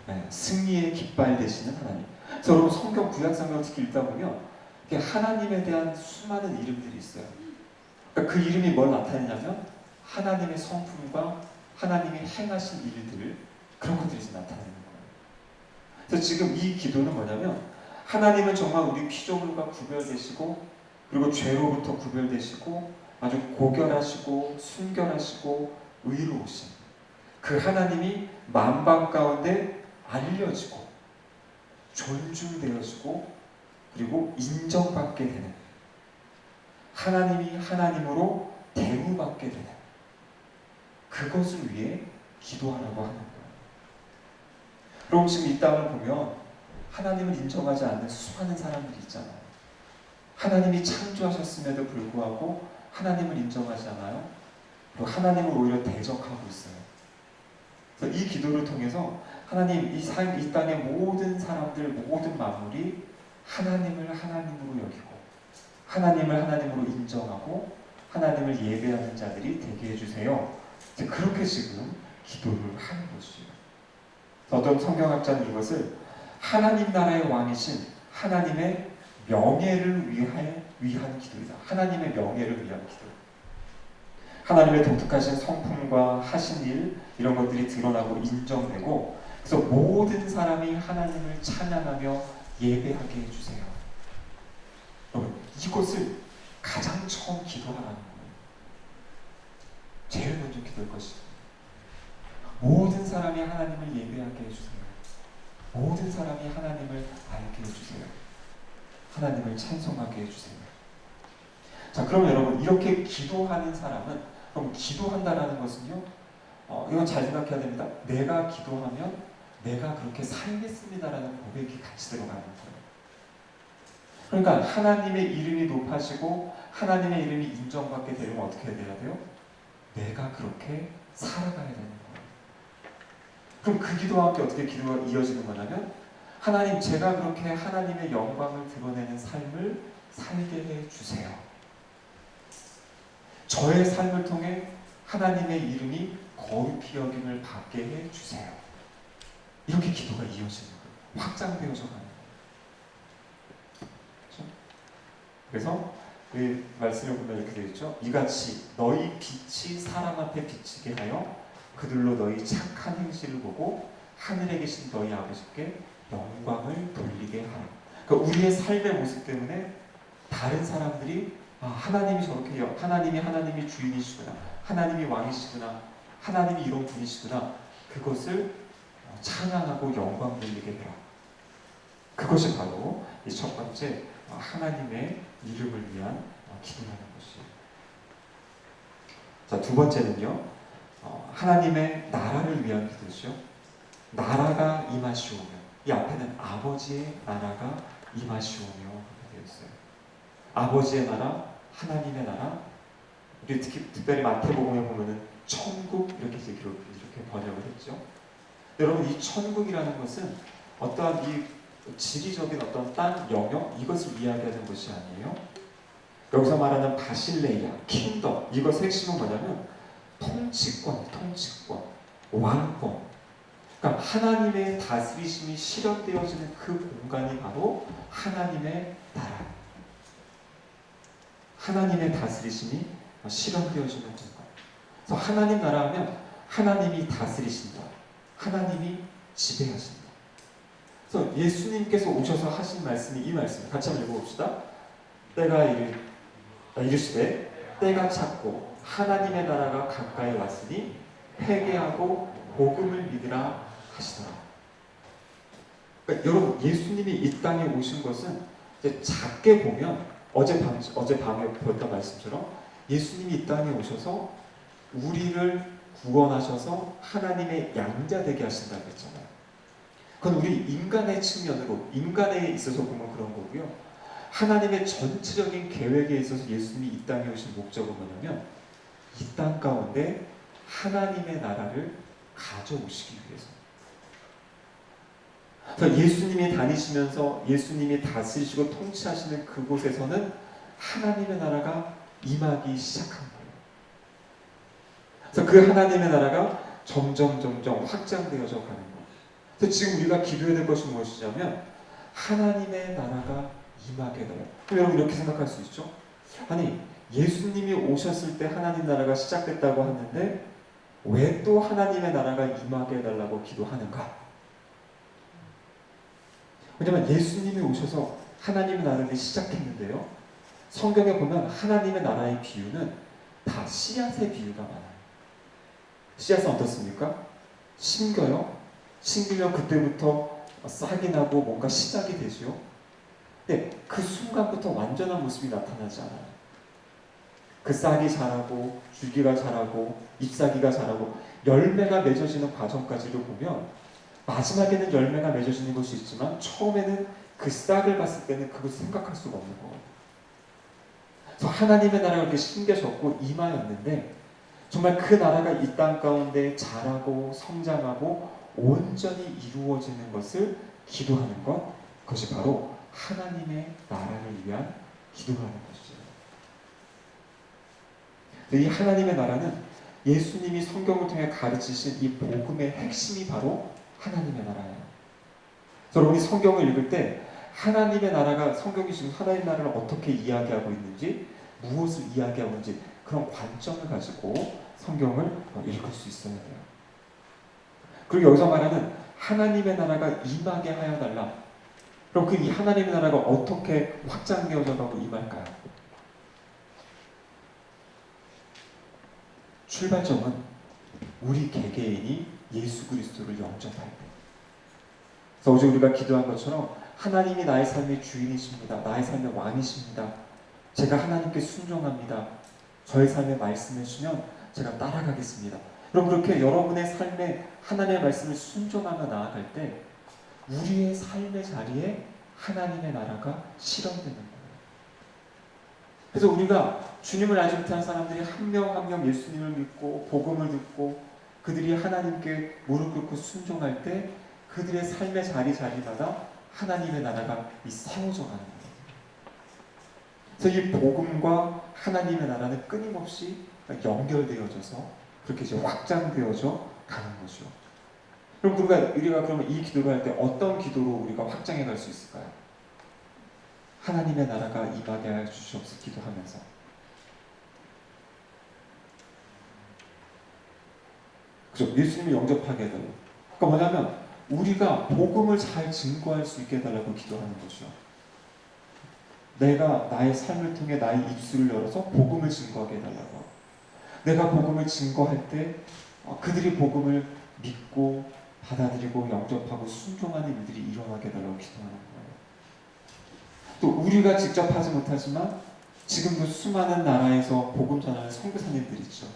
네, 승리의 깃발 되시는 하나님. 그래서 여러분 성경 구약 성경 특히 읽다 보면 하나님에 대한 수많은 이름들이 있어요. 그러니까 그 이름이 뭘 나타내냐면 하나님의 성품과 하나님이 행하신 일들을, 그런 것들이 나타내는 거예요. 그래서 지금 이 기도는 뭐냐면 하나님은 정말 우리 피조물과 구별되시고 그리고 죄로부터 구별되시고 아주 고결하시고 순결하시고 의로우신 그 하나님이 만방 가운데 알려지고 존중되어지고 그리고 인정받게 되는, 하나님이 하나님으로 대우받게 되는 그것을 위해 기도하라고 하는 거예요. 그럼 지금 이 땅을 보면 하나님을 인정하지 않는 수많은 사람들이 있잖아요. 하나님이 창조하셨음에도 불구하고 하나님을 인정하지 않아요. 그리고 하나님을 오히려 대적하고 있어요. 그래서 이 기도를 통해서 하나님, 이 땅의 모든 사람들, 모든 만물이 하나님을 하나님으로 여기고 하나님을 하나님으로 인정하고 하나님을 예배하는 자들이 되게 해주세요. 그렇게 지금 기도를 하는 것이에요. 어떤 성경학자는 이것을 하나님 나라의 왕이신 하나님의 명예를 위한 기도이다. 하나님의 명예를 위한 기도. 하나님의 독특하신 성품과 하신 일, 이런 것들이 드러나고 인정되고, 그래서 모든 사람이 하나님을 찬양하며 예배하게 해주세요. 여러분, 이것을 가장 처음 기도하라는 거예요. 제일 먼저 기도할 것이 모든 사람이 하나님을 예배하게 해주세요. 모든 사람이 하나님을 알게 해주세요. 하나님을 찬송하게 해주세요. 자, 그럼 여러분 이렇게 기도하는 사람은 그럼 기도한다라는 것은요, 이건 잘 생각해야 됩니다. 내가 기도하면 내가 그렇게 살겠습니다라는 고백이 같이 들어가는 거예요. 그러니까 하나님의 이름이 높아지고 하나님의 이름이 인정받게 되려면 어떻게 해야 돼요? 내가 그렇게 살아가야 되는 거예요. 그럼 그 기도와 함께 어떻게 기도가 이어지는 거냐면 하나님, 제가 그렇게 하나님의 영광을 드러내는 삶을 살게 해주세요. 저의 삶을 통해 하나님의 이름이 거룩히 여김을 받게 해주세요. 이렇게 기도가 이어지는 거예요. 확장되어져 가는 거예요. 그렇죠? 그래서 그 말씀을 보면 이렇게 되어 있죠. 이같이 너희 빛이 사람 앞에 비치게 하여 그들로 너희 착한 행실을 보고 하늘에 계신 너희 아버지께 영광을 돌리게 하라. 그러니까 우리의 삶의 모습 때문에 다른 사람들이 하나님이 저렇게 하나님이 주인이시구나, 하나님이 왕이시구나, 하나님이 이런 분이시구나, 그것을 찬양하고 영광 돌리게 해라. 그것이 바로 이 첫 번째 하나님의 이름을 위한 기도하는 것이에요. 자, 두 번째는요, 하나님의 나라를 위한 기도죠. 나라가 임하시오며, 이 앞에는 아버지의 나라가 임하시오며 그렇게 되어 있어요. 아버지의 나라, 하나님의 나라, 우리 특별히 마태복음에 보면은 천국 이렇게 번역을 했죠. 여러분, 이 천국이라는 것은 어떠한 이 지리적인 어떤 땅 영역 이것을 이야기하는 것이 아니에요. 여기서 말하는 바실레이아, 킹덤, 이것의 핵심은 뭐냐면 통치권, 왕권. 그러니까 하나님의 다스리심이 실현되어지는 그 공간이 바로 하나님의 나라. 하나님의 다스리심이 실현되어지는 공간. 그래서 하나님 나라 하면 하나님이 다스리신다. 하나님이 지배하신다. 그래서 예수님께서 오셔서 하신 말씀이 이 말씀. 같이 한번 읽어봅시다. 때가 이르시되 때가 찼고 하나님의 나라가 가까이 왔으니 회개하고 복음을 믿으라 하시더라. 그러니까 여러분, 예수님이 이 땅에 오신 것은 이제 작게 보면 어젯밤에 보였던 말씀처럼 예수님이 이 땅에 오셔서 우리를 구원하셔서 하나님의 양자 되게 하신다고 했잖아요. 그건 우리 인간의 측면으로, 인간에 있어서 보면 그런 거고요. 하나님의 전체적인 계획에 있어서 예수님이 이 땅에 오신 목적은 뭐냐면 이 땅 가운데 하나님의 나라를 가져오시기 위해서. 그래서 예수님이 다니시면서 예수님이 다스리시고 통치하시는 그곳에서는 하나님의 나라가 임하기 시작한 거예요. 그래서 그 하나님의 나라가 점점 확장되어져 가는 거예요. 그래서 지금 우리가 기도해야 될 것이 무엇이냐면 하나님의 나라가 임하게 돼요. 그럼 여러분 이렇게 생각할 수 있죠? 아니, 예수님이 오셨을 때 하나님 나라가 시작됐다고 하는데 왜 또 하나님의 나라가 임하게 해달라고 기도하는가? 왜냐하면 예수님이 오셔서 하나님의 나라를 시작했는데요. 성경에 보면 하나님의 나라의 비유는 다 씨앗의 비유가 많아요. 씨앗은 어떻습니까? 심겨요. 심기면 그때부터 싹이 나고 뭔가 시작이 되죠. 근데 그 순간부터 완전한 모습이 나타나지 않아요. 그 싹이 자라고 줄기가 자라고 잎사귀가 자라고 열매가 맺어지는 과정까지도 보면 마지막에는 열매가 맺어지는 것이 있지만 처음에는 그 싹을 봤을 때는 그것을 생각할 수가 없는 거예요. 그래서 하나님의 나라가 이렇게 심겨졌고 임하였는데 정말 그 나라가 이 땅 가운데 자라고 성장하고 온전히 이루어지는 것을 기도하는 것, 그것이 바로 하나님의 나라를 위한 기도하는 것이죠. 이 하나님의 나라는 예수님이 성경을 통해 가르치신 이 복음의 핵심이 바로 하나님의 나라예요. 여러분이 성경을 읽을 때 하나님의 나라가, 성경이 지금 하나님의 나라를 어떻게 이야기하고 있는지, 무엇을 이야기하고 있는지 그런 관점을 가지고 성경을 읽을 수 있어야 돼요. 그리고 여기서 말하는 하나님의 나라가 임하게 하여 달라. 그럼 그 이 하나님의 나라가 어떻게 확장되어져 가고 임할까요? 출발점은 우리 개개인이 예수 그리스도를 영접할 때. 그래서 어제 우리가 기도한 것처럼 하나님이 나의 삶의 주인이십니다. 나의 삶의 왕이십니다. 제가 하나님께 순종합니다. 저의 삶에 말씀해 주시면 제가 따라가겠습니다. 그럼 그렇게 여러분의 삶에 하나님의 말씀을 순종하며 나아갈 때 우리의 삶의 자리에 하나님의 나라가 실현되는 거예요. 그래서 우리가 주님을 알지 못하는 사람들이 한 명 한 명 예수님을 믿고 복음을 듣고 그들이 하나님께 무릎 꿇고 순종할 때 그들의 삶의 자리마다 하나님의 나라가 세워져 가는 거예요. 그래서 이 복음과 하나님의 나라는 끊임없이 연결되어져서 그렇게 이제 확장되어져 가는 거죠. 그럼 우리가 그러면 이 기도를 할 때 어떤 기도로 우리가 확장해 갈 수 있을까요? 하나님의 나라가 임하게 하여 주시옵소서 기도하면서 그죠? 예수님을 영접하게 해달라고. 그러니까 뭐냐면 우리가 복음을 잘 증거할 수 있게 해달라고 기도하는 거죠. 내가 나의 삶을 통해 나의 입술을 열어서 복음을 증거하게 해달라고. 내가 복음을 증거할 때 그들이 복음을 믿고 받아들이고 영접하고 순종하는 일들이 일어나게 해달라고 기도하는 거예요. 또 우리가 직접 하지 못하지만 지금도 수많은 나라에서 복음 전하는 선교사님들 있죠.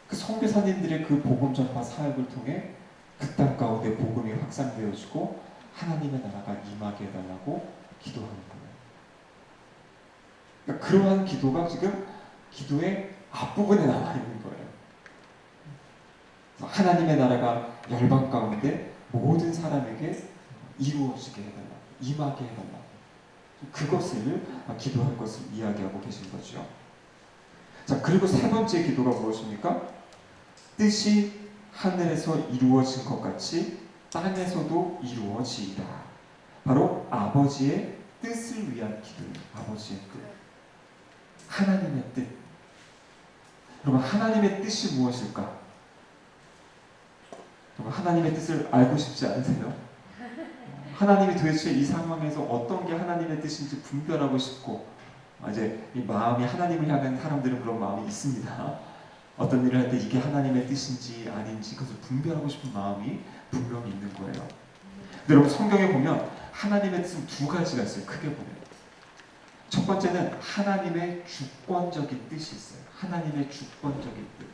그 선교사님들의 그 복음 전파 사역을 통해 그 땅 가운데 복음이 확산되어지고 하나님의 나라가 임하게 해달라고 기도하는 거예요. 그러니까 그러한 기도가 지금 기도의 앞부분에 나와 있는 거예요. 하나님의 나라가 열방 가운데 모든 사람에게 이루어지게 해달라고, 임하게 해달라고. 그것을 기도할 것을 이야기하고 계신 거죠. 자, 그리고 세 번째 기도가 무엇입니까? 뜻이 하늘에서 이루어진 것 같이 땅에서도 이루어지이다. 바로 아버지의 뜻을 위한 기도예요. 아버지의 뜻. 하나님의 뜻. 여러분, 하나님의 뜻이 무엇일까? 여러분, 하나님의 뜻을 알고 싶지 않으세요? 하나님이 도대체 이 상황에서 어떤 게 하나님의 뜻인지 분별하고 싶고, 이제 이 마음이 하나님을 향한 사람들은 그런 마음이 있습니다. 어떤 일을 할 때 이게 하나님의 뜻인지 아닌지 그것을 분별하고 싶은 마음이 분명히 있는 거예요. 근데 여러분, 성경에 보면 하나님의 뜻은 두 가지가 있어요. 크게 보면 첫 번째는 하나님의 주권적인 뜻이 있어요. 하나님의 주권적인 뜻.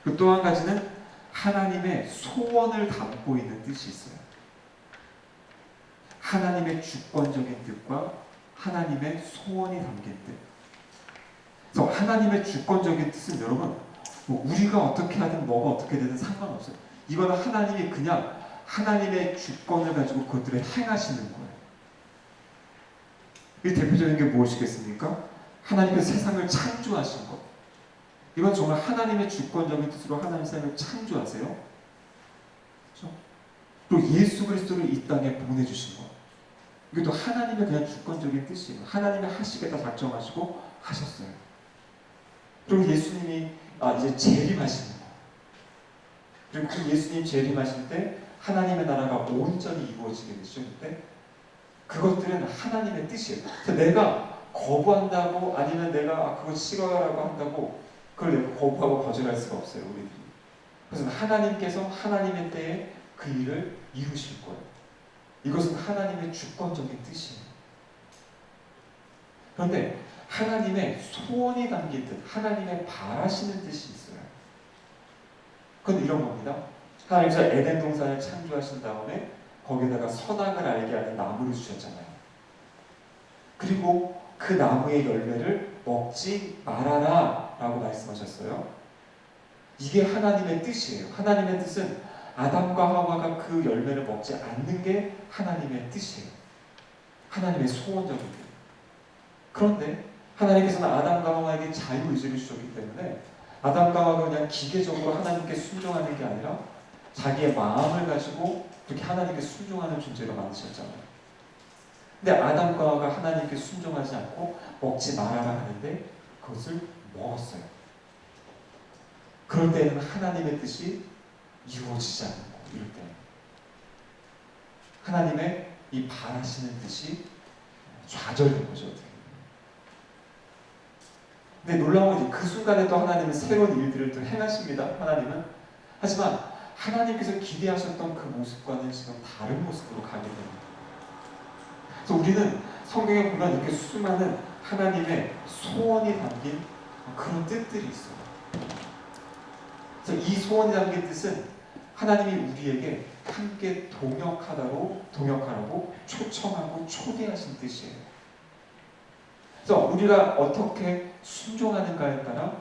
그 또 한 가지는 하나님의 소원을 담고 있는 뜻이 있어요. 하나님의 주권적인 뜻과 하나님의 소원이 담긴 뜻. 그래서 하나님의 주권적인 뜻은 여러분, 우리가 어떻게 하든 뭐가 어떻게 되든 상관없어요. 이거는 하나님이 그냥 하나님의 주권을 가지고 그것들을 행하시는 거예요. 이 대표적인 게 무엇이겠습니까? 하나님께서 세상을 창조하신 것. 이건 정말 하나님의 주권적인 뜻으로 하나님 세상을 창조하세요. 그렇죠? 그리고 예수 그리스도를 이 땅에 보내주신 것. 이것도 하나님의 그냥 주권적인 뜻이에요. 하나님이 하시겠다 작정하시고 하셨어요. 그리고 예수님이 이제 재림하시는 거. 그리고 그 예수님 재림하실 때 하나님의 나라가 온전히 이루어지게 되죠. 그때 그것들은 하나님의 뜻이에요. 내가 거부한다고 아니면 내가 그거 싫어라고 한다고 그걸 내가 거부하고 거절할 수가 없어요. 우리들이. 그래서 하나님께서 하나님의 때에 그 일을 이루실 거예요. 이것은 하나님의 주권적인 뜻이에요. 그런데 하나님의 소원이 담긴 뜻, 하나님의 바라시는 뜻이 있어요. 그건 이런 겁니다. 하나님께서 에덴 동산을 창조하신 다음에 거기다가 선악을 알게 하는 나무를 주셨잖아요. 그리고 그 나무의 열매를 먹지 말아라 라고 말씀하셨어요. 이게 하나님의 뜻이에요. 하나님의 뜻은 아담과 하와가 그 열매를 먹지 않는 게 하나님의 뜻이에요. 하나님의 소원적인 뜻. 그런데 하나님께서는 아담과 하와에게 자유의지를 주셨기 때문에 아담과 하와가 그냥 기계적으로 하나님께 순종하는 게 아니라 자기의 마음을 가지고 그렇게 하나님께 순종하는 존재로 만드셨잖아요. 근데 아담과 하와가 하나님께 순종하지 않고 먹지 말아라 하는데 그것을 먹었어요. 그럴 때에는 하나님의 뜻이 이루어지지 않는 거예요. 이럴 때 하나님의 이 바라시는 뜻이 좌절된 거죠. 근데 놀라운 것이 그 순간에 또 하나님은 새로운 일들을 또 행하십니다. 하나님은. 하지만 하나님께서 기대하셨던 그 모습과는 지금 다른 모습으로 가게 됩니다. 그래서 우리는 성경에 보면 이렇게 수많은 하나님의 소원이 담긴 그런 뜻들이 있어요. 그래서 이 소원이 담긴 뜻은 하나님이 우리에게 함께 동역하라고 초청하고 초대하신 뜻이에요. 그래서 우리가 어떻게 순종하는가에 따라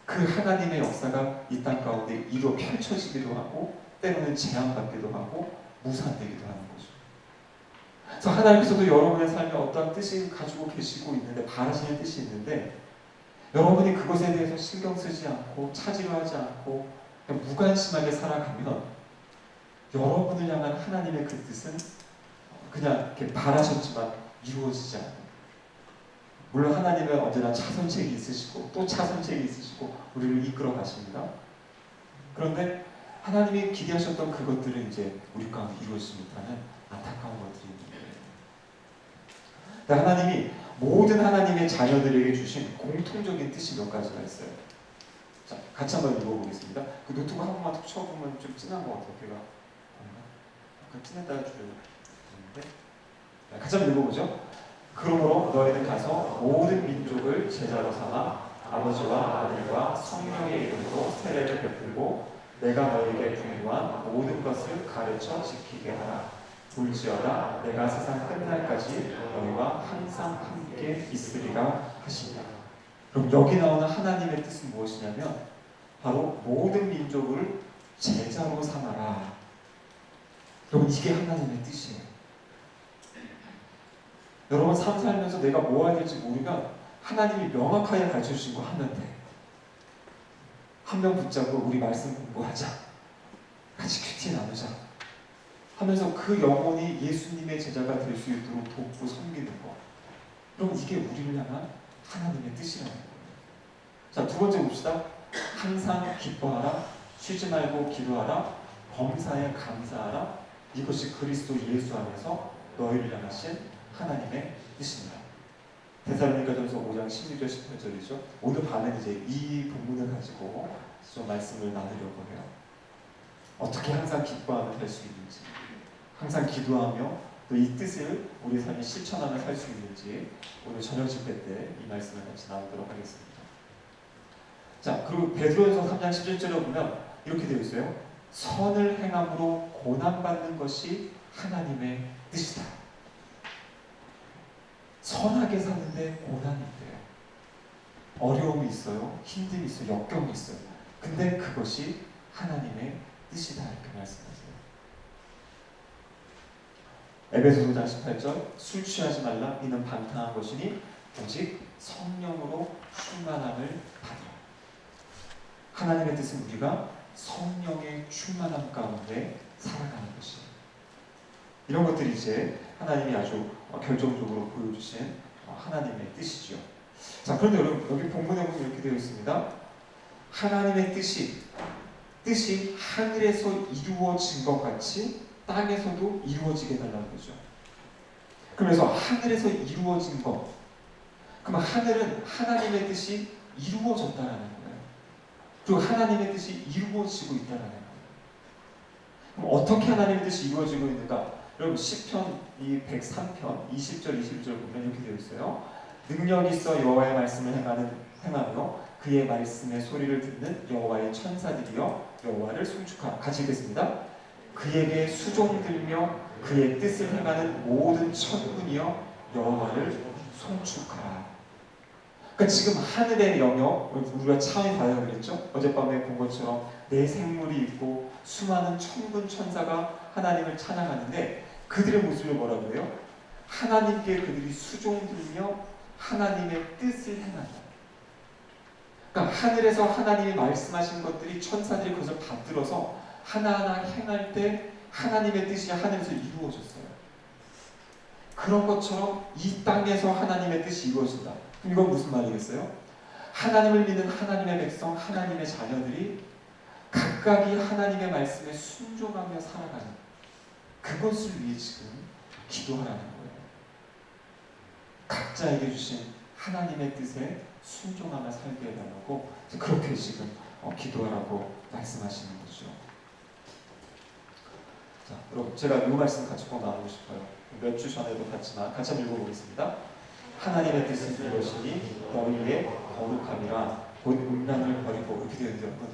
그 하나님의 역사가 이 땅 가운데 이루어 펼쳐지기도 하고 때로는 제한받기도 하고 무산되기도 하는 거죠. 그래서 하나님께서도 여러분의 삶에 어떠한 뜻을 가지고 계시고 있는데 바라시는 뜻이 있는데 여러분이 그것에 대해서 신경 쓰지 않고 차지를 하지 않고 그냥 무관심하게 살아가면 여러분을 향한 하나님의 그 뜻은 그냥 이렇게 바라셨지만 이루어지지 않아요. 물론 하나님은 언제나 차선책이 있으시고 또 차선책이 있으시고 우리를 이끌어 가십니다. 그런데 하나님이 기대하셨던 그것들은 이제 우리 가운데 이루어지지 못하는 안타까운 것들이 있는 거예요. 하나님이 모든 하나님의 자녀들에게 주신 공통적인 뜻이 몇 가지가 있어요. 자, 같이 한번 읽어보겠습니다. 그 노트북 한 번만 툭 쳐보면 좀 진한 것 같아요. 걔가 그 진했다가 줄였는데 같이 한번 읽어보죠. 그러므로 너희는 가서 모든 민족을 제자로 삼아 아버지와 아들과 성령의 이름으로 세례를 베풀고 내가 너희에게 분부한 모든 것을 가르쳐 지키게 하라. 볼지어다 내가 세상 끝날까지 너희와 항상 함께 있으리라 하시니라. 그럼 여기 나오는 하나님의 뜻은 무엇이냐면 바로 모든 민족을 제자로 삼아라. 여러분 이게 하나님의 뜻이에요. 여러분 삶 살면서 내가 뭐 해야 될지 모르면 하나님이 명확하게 가르쳐주신 거 하면 돼. 한 명 붙잡고 우리 말씀 공부하자. 같이 큐티 나누자. 하면서 그 영혼이 예수님의 제자가 될 수 있도록 돕고 섬기는 거. 그럼 이게 우리를 향한 하나님의 뜻이라는 거예요. 자, 두 번째 봅시다. 항상 기뻐하라. 쉬지 말고 기도하라. 범사에 감사하라. 이것이 그리스도 예수 안에서 너희를 향하신 하나님의 뜻입니다. 데살로니가전서 5장 16절 18절이죠. 오늘 밤에 이제 이 본문을 가지고 좀 말씀을 나누려고 해요. 어떻게 항상 기뻐하며 살 수 있는지, 항상 기도하며 또 이 뜻을 우리 삶에 실천하며 살 수 있는지 오늘 저녁 집회 때 이 말씀을 같이 나누도록 하겠습니다. 자, 그리고 베드로전서 3장 17절에 보면 이렇게 되어 있어요. 선을 행함으로 고난받는 것이 하나님의 뜻이다. 선하게 사는데 고난이 있대요. 어려움이 있어요. 힘듦이 있어요. 역경이 있어요. 근데 그것이 하나님의 뜻이다. 이렇게 말씀하세요. 에베소서 5장 18절 술 취하지 말라. 이는 방탕한 것이니 오직 성령으로 충만함을 받으라. 하나님의 뜻은 우리가 성령의 충만함 가운데 살아가는 것이에요. 이런 것들이 이제 하나님이 아주 결정적으로 보여주신 하나님의 뜻이죠. 자, 그런데 여러분 여기 본문에 보면 이렇게 되어 있습니다. 하나님의 뜻이 하늘에서 이루어진 것 같이 땅에서도 이루어지게 해달라는 거죠. 그래서 하늘에서 이루어진 것, 그럼 하늘은 하나님의 뜻이 이루어졌다라는 거예요. 그리고 하나님의 뜻이 이루어지고 있다라는 거예요. 그럼 어떻게 하나님의 뜻이 이루어지고 있는가? 여러분 시편 이 103편 20절 21절 보면 이렇게 되어 있어요. 능력 있어 여호와의 말씀을 행하며 그의 말씀의 소리를 듣는 여호와의 천사들이여 여호와를 송축하라. 같이 읽겠습니다. 그에게 수종들며 그의 뜻을 행하는 모든 천군이여 여호와를 송축하라. 그러니까 지금 하늘의 영역, 우리가 차원이 다르다고 그랬죠? 어젯밤에 본 것처럼 내 생물이 있고 수많은 천군 천사가 하나님을 찬양하는데 그들의 모습을 뭐라 그래요? 하나님께 그들이 수종들며 하나님의 뜻을 행한다. 그러니까 하늘에서 하나님이 말씀하신 것들이 천사들이 그것을 받들어서 하나하나 행할 때 하나님의 뜻이 하늘에서 이루어졌어요. 그런 것처럼 이 땅에서 하나님의 뜻이 이루어진다. 그럼 이건 무슨 말이겠어요? 하나님을 믿는 하나님의 백성, 하나님의 자녀들이 각각이 하나님의 말씀에 순종하며 살아가는 그것을 위해 지금 기도하라는 거예요. 각자에게 주신 하나님의 뜻에 순종하며 살게 해달라고 그렇게 지금 기도하라고 말씀하시는 거죠. 자, 여러분 제가 이 말씀 같이 꼭 나누고 싶어요. 몇 주 전에도 봤지만 같이 한번 읽어보겠습니다. 하나님의 뜻은 이것이니 너희의 거룩함이라 곧 음란을 버리고. 이렇게 되어 있는데 여러분,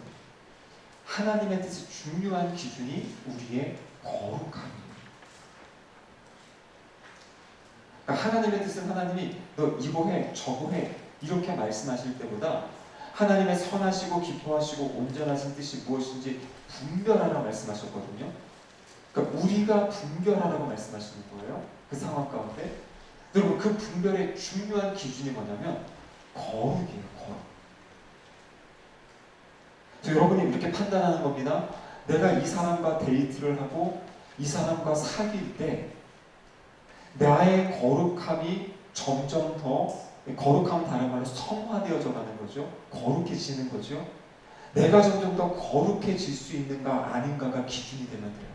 하나님의 뜻이 중요한 기준이 우리의 거룩함이에요. 그러니까 하나님의 뜻은 하나님이 너 이거 해 저거 해 이렇게 말씀하실 때보다 하나님의 선하시고 기뻐하시고 온전하신 뜻이 무엇인지 분별하라 말씀하셨거든요. 그러니까 우리가 분별하라고 말씀하시는 거예요. 그 상황 가운데. 여러분, 그 분별의 중요한 기준이 뭐냐면 거룩이에요. 거룩. 여러분이 이렇게 판단하는 겁니다. 내가 이 사람과 데이트를 하고 이 사람과 사귈 때 나의 거룩함이 점점 더, 거룩함은 다른 말로 성화되어져 가는 거죠. 거룩해지는 거죠. 내가 점점 더 거룩해질 수 있는가 아닌가가 기준이 되면 돼요.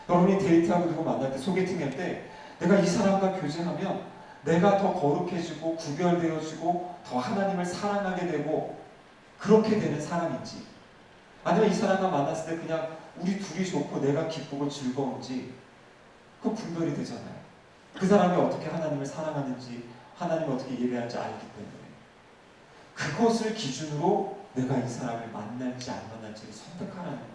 여러분이 데이트하고 누구 만날 때, 소개팅할 때 내가 이 사람과 교제하면 내가 더 거룩해지고 구별되어지고 더 하나님을 사랑하게 되고 그렇게 되는 사람인지, 아니면 이 사람과 만났을 때 그냥 우리 둘이 좋고 내가 기쁘고 즐거운지, 그 분별이 되잖아요. 그 사람이 어떻게 하나님을 사랑하는지, 하나님을 어떻게 예배하는지 알기 때문에 그것을 기준으로 내가 이 사람을 만날지 안 만날지를 선택하라는 거예요.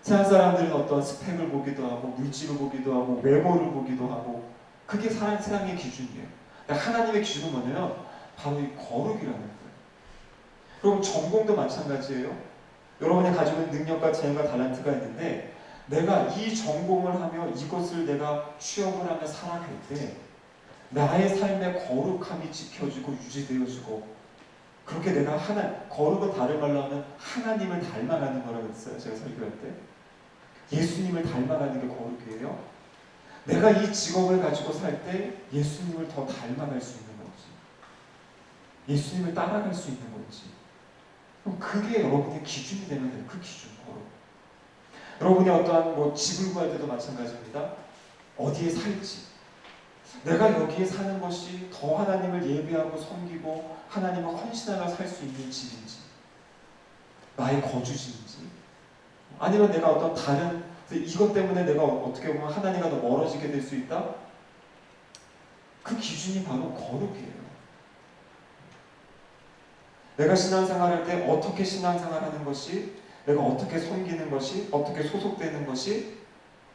세상 사람들은 어떤 스펙을 보기도 하고 물질을 보기도 하고 외모를 보기도 하고, 그게 세상의 기준이에요. 하나님의 기준은 뭐냐면 바로 이 거룩이라는 거예요. 그럼 전공도 마찬가지예요. 여러분이 가지고 있는 능력과 재능과 달란트가 있는데 내가 이 전공을 하며 이것을 내가 취업을 하며 살아갈 때 나의 삶의 거룩함이 지켜지고 유지되어지고, 그렇게 내가 거룩은 다른 말로 하면 하나님을 닮아가는 거라고 했어요. 제가 설교할 때 예수님을 닮아가는 게 거룩이에요. 내가 이 직업을 가지고 살 때 예수님을 더 닮아갈 수 있는 건지, 예수님을 따라갈 수 있는 건지, 그럼 그게 여러분의 기준이 되면 돼요. 그 기준, 거룩. 여러분이 어떠한 집을 구할 때도 마찬가지입니다. 어디에 살지, 내가 여기에 사는 것이 더 하나님을 예배하고 섬기고 하나님을 헌신하며 살 수 있는 집인지, 나의 거주지인지, 아니면 내가 어떤 다른 이것 때문에 내가 어떻게 보면 하나님과 더 멀어지게 될 수 있다? 그 기준이 바로 거룩이에요. 내가 신앙생활할 때 어떻게 신앙생활하는 것이, 내가 어떻게 섬기는 것이, 어떻게 소속되는 것이